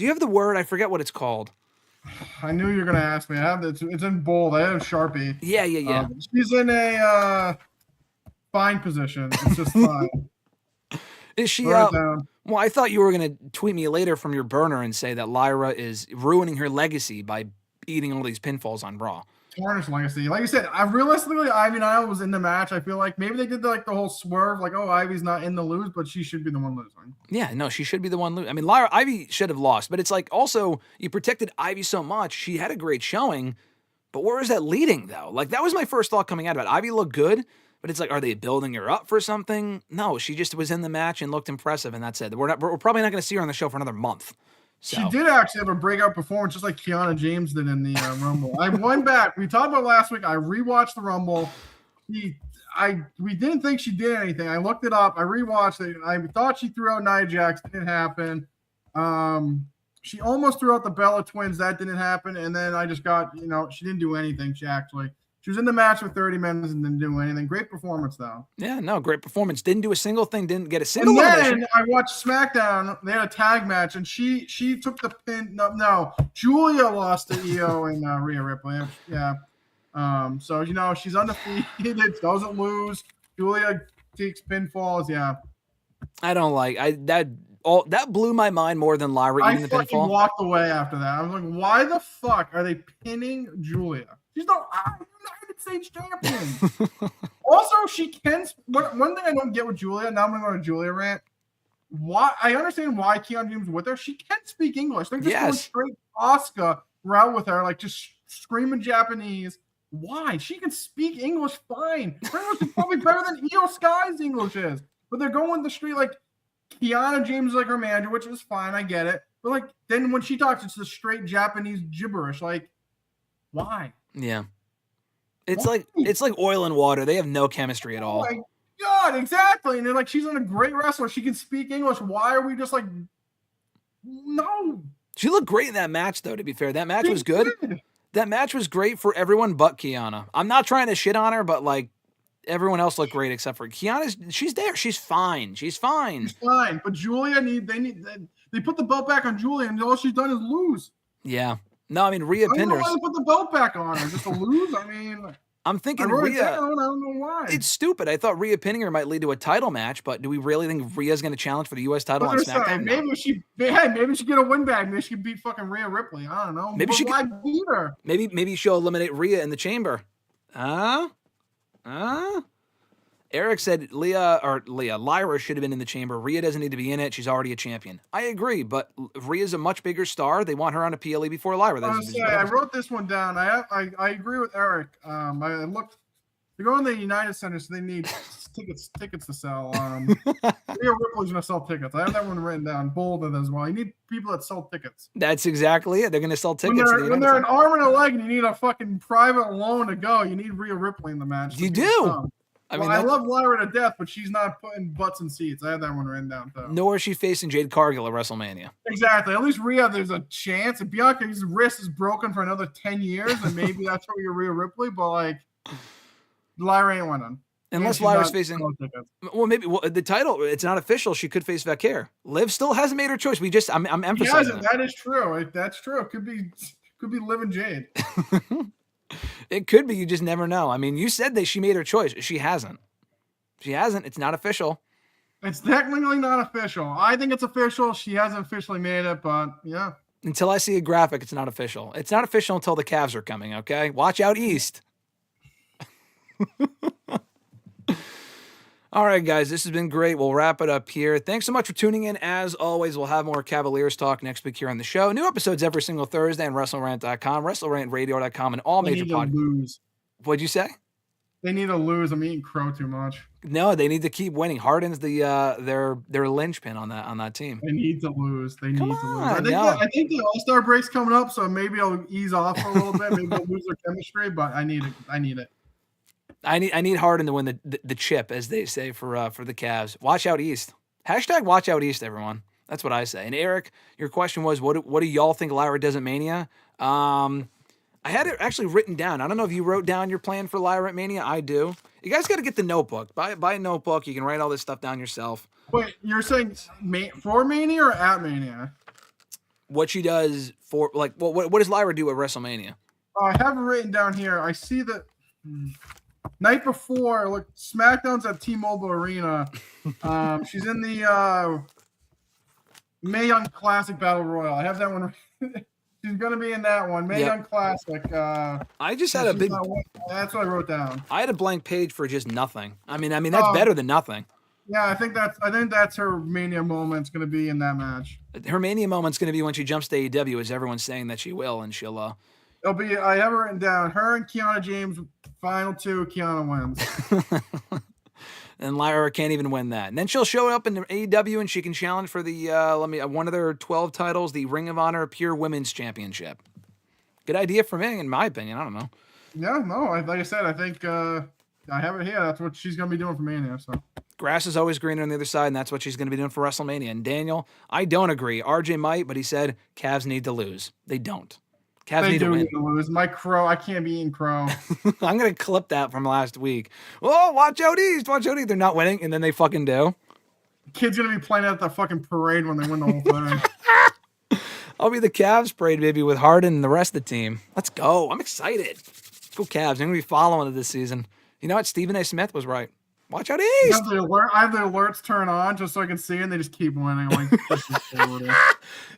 you have the word? I forget what it's called. I knew you were going to ask me. I have it. It's in bold. I have Sharpie. Yeah. She's in a fine position. It's just fine. Is she well, I thought you were going to tweet me later from your burner and say that Lyra is ruining her legacy by eating all these pinfalls on Raw. Tarnished legacy. Like you said, realistically, Ivy Nile was in the match. I feel like maybe they did the whole swerve, like, oh, Ivy's not in the lose, but she should be the one losing. Yeah, no, she should be the one losing. I mean, Ivy should have lost, but it's like also you protected Ivy so much. She had a great showing, but where is that leading though? Like that was my first thought coming out of it. Ivy looked good, but it's like, are they building her up for something? No, she just was in the match and looked impressive, and that's it. We're probably not going to see her on the show for another month. So. She did actually have a breakout performance, just like Kiana James did in the Rumble. I went back. We talked about last week. I rewatched the Rumble. We didn't think she did anything. I looked it up. I rewatched it. I thought she threw out Nia Jax. Didn't happen. She almost threw out the Bella Twins. That didn't happen. And then I just got, she didn't do anything. She was in the match for 30 minutes and didn't do anything. Great performance, though. Yeah, no, great performance. Didn't do a single thing. Didn't get a single elimination. And then I watched SmackDown. They had a tag match, and she took the pin. No, Julia lost to Io and Rhea Ripley. Yeah. So she's undefeated, doesn't lose. Julia takes pinfalls. Yeah, I don't like that blew my mind more than Lyra eating the fucking pinfall. walked away after that. I was like, why the fuck are they pinning Julia? She's not United States champion. Also, she can. One thing I don't get with Julia. Now I'm gonna go to Julia rant. Why? I understand why Keanu James with her. She can speak English. They're just going straight Asuka route with her, like just screaming Japanese. Why? She can speak English fine. Her English is probably better than Io Sky's English is. But they're going the street like Keanu James is like her manager, which is fine. I get it. But like then when she talks, it's the straight Japanese gibberish. Like, why? Yeah. It's like oil and water. They have no chemistry at all. My God, exactly. And they're like, she's a great wrestler. She can speak English. Why are we just like, no? She looked great in that match, though, to be fair. That match was good. That match was great for everyone but Kiana. I'm not trying to shit on her, but like everyone else looked great except for Kiana. She's there. She's fine. She's fine. She's fine. But Julia they put the belt back on Julia, and all she's done is lose. Yeah. No, I mean Rhea pinned her. Why they put the belt back on her just to lose? I mean, I'm thinking Rhea. I don't know why. It's stupid. I thought Rhea pinning her might lead to a title match, but do we really think Rhea's going to challenge for the U.S. title on SmackDown? Maybe she get a win back. Maybe she can beat fucking Rhea Ripley. I don't know. Maybe she could beat her. Maybe she'll eliminate Rhea in the chamber. Eric said Lyra should have been in the chamber. Rhea doesn't need to be in it. She's already a champion. I agree, but Rhea's a much bigger star. They want her on a PLE before Lyra. I wrote this one down. I agree with Eric. I looked. They're going to the United Center, so they need tickets to sell. Rhea Ripley's going to sell tickets. I have that one written down, bolded as well. You need people that sell tickets. That's exactly it. They're going to sell tickets. When they're an arm and a leg and you need a fucking private loan to go, you need Rhea Ripley in the match. You do. I love Lyra to death, but she's not putting butts in seats. I had that one written down, too. Nor is she facing Jade Cargill at WrestleMania. Exactly. At least Rhea, there's a chance. If Bianca's wrist is broken for another 10 years, then maybe that's where you're Rhea Ripley, but like, Lyra ain't winning. Unless Lyra's facing. Well, maybe the title, it's not official. She could face Vaquer. Liv still hasn't made her choice. I'm emphasizing that is true. That's true. It could be Liv and Jade. It could be. You just never know. I mean, you said that she made her choice. She hasn't. It's not official. It's technically not official. I think it's official. She hasn't officially made it, but yeah. Until I see a graphic, it's not official. It's not official until the Cavs are coming, okay? Watch out east. All right, guys, this has been great. We'll wrap it up here. Thanks so much for tuning in. As always, we'll have more Cavaliers talk next week here on the show. New episodes every single Thursday on WrestleRant.com, WrestleRantRadio.com, and all major podcasts. What'd you say? They need to lose. I'm eating crow too much. No, they need to keep winning. Harden's their linchpin on that team. They need to lose. They need to lose. I think the All-Star break's coming up, so maybe I'll ease off for a little bit. Maybe they'll lose their chemistry, but I need it. I need Harden to win the chip, as they say for the Cavs. Watch out East. Hashtag watch out East, everyone. That's what I say. And Eric, your question was, what do y'all think Lyra does at Mania? I had it actually written down. I don't know if you wrote down your plan for Lyra at Mania. I do. You guys got to get the notebook. Buy a notebook. You can write all this stuff down yourself. Wait, you're saying for Mania or at Mania? What she does for, like, what does Lyra do at WrestleMania? I have it written down here. I see that. Night before, look, SmackDown's at T-Mobile Arena. She's in the Mae Young Classic Battle Royal. I have that one. She's going to be in that one. Mae Young Classic. I just had a big. That's what I wrote down. I had a blank page for just nothing. I mean that's better than nothing. Yeah, I think that's her Mania moment's going to be in that match. Her Mania moment's going to be when she jumps to AEW, as everyone's saying that she will, and she'll. It'll be. I have it written down. Her and Kiana James. Final two, Kiana wins. And Lyra can't even win that. And then she'll show up in the AEW and she can challenge for the one of their 12 titles, the Ring of Honor Pure Women's Championship. Good idea for me, in my opinion. I don't know. Yeah, no, like I said, I think I have it here. That's what she's going to be doing for Mania. So grass is always greener on the other side, and that's what she's going to be doing for WrestleMania. And Daniel, I don't agree. RJ might, but he said Cavs need to lose. They don't. Cavs need to win. Lose. My crow, I can't be eating crow. I'm going to clip that from last week. Oh, watch out East. Watch out East. They're not winning, and then they fucking do. Kid's going to be playing at the fucking parade when they win the whole thing. I'll be the Cavs parade, baby, with Harden and the rest of the team. Let's go. I'm excited. Go Cavs. I'm going to be following it this season. You know what? Stephen A. Smith was right. Watch out I East. have the alerts turn on just so I can see it, and they just keep winning. I'm like, this is brutal.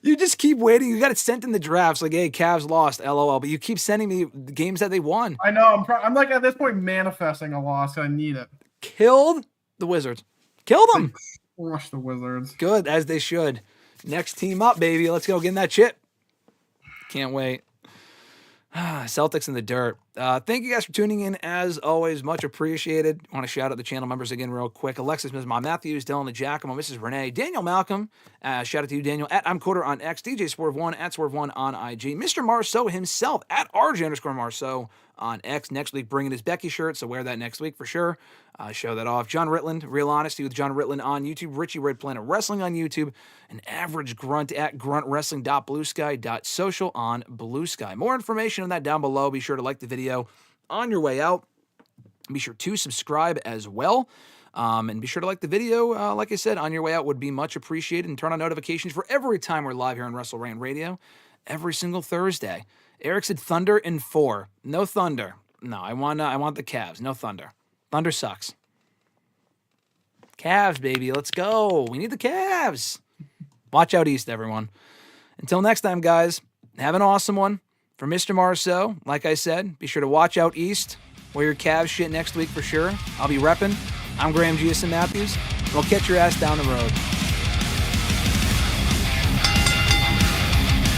You just keep waiting. You got it sent in the drafts like, hey, Cavs lost, LOL. But you keep sending me the games that they won. I know. I'm like at this point manifesting a loss. I need it. Killed the Wizards. Killed them. Crush the Wizards. Good, as they should. Next team up, baby. Let's go get in that chip. Can't wait. Celtics in the dirt. Thank you guys for tuning in. As always, much appreciated. I want to shout out the channel members again real quick. Alexis, Ms. Mom Matthews, Dillon, DiGiacomo, Mrs. Renee, Daniel Malcolm. Shout out to you, Daniel, at I'm Quarter on X, DJ Swerve1, at Swerve1 on IG, Mr. Marceau himself, at RJ_Marceau on X. Next week, bringing his Becky shirt, so wear that next week for sure. Show that off. John Ritland, Real Honesty with John Ritland on YouTube. Richie Red Planet Wrestling on YouTube. And Average Grunt at gruntwrestling.bluesky.social on Blue Sky. More information on that down below. Be sure to like the video on your way out. Be sure to subscribe as well. And be sure to like the video. Like I said, on your way out would be much appreciated. And turn on notifications for every time we're live here on WrestleRant Radio. Every single Thursday. Eric said Thunder in 4. No Thunder. No, I want the Cavs. No Thunder. Thunder sucks. Cavs, baby. Let's go. We need the Cavs. Watch out East, everyone. Until next time, guys, have an awesome one. For Mr. Marceau, like I said, be sure to watch out East. Wear your Cavs shit next week for sure. I'll be repping. I'm Graham GSM Matthews. We'll catch your ass down the road.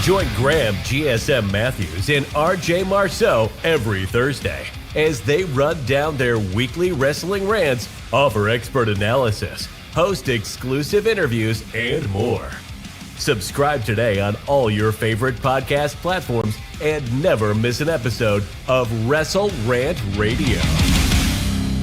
Join Graham GSM Matthews and RJ Marceau every Thursday as they run down their weekly wrestling rants, offer expert analysis, host exclusive interviews, and more. Subscribe today on all your favorite podcast platforms and never miss an episode of WrestleRant Radio.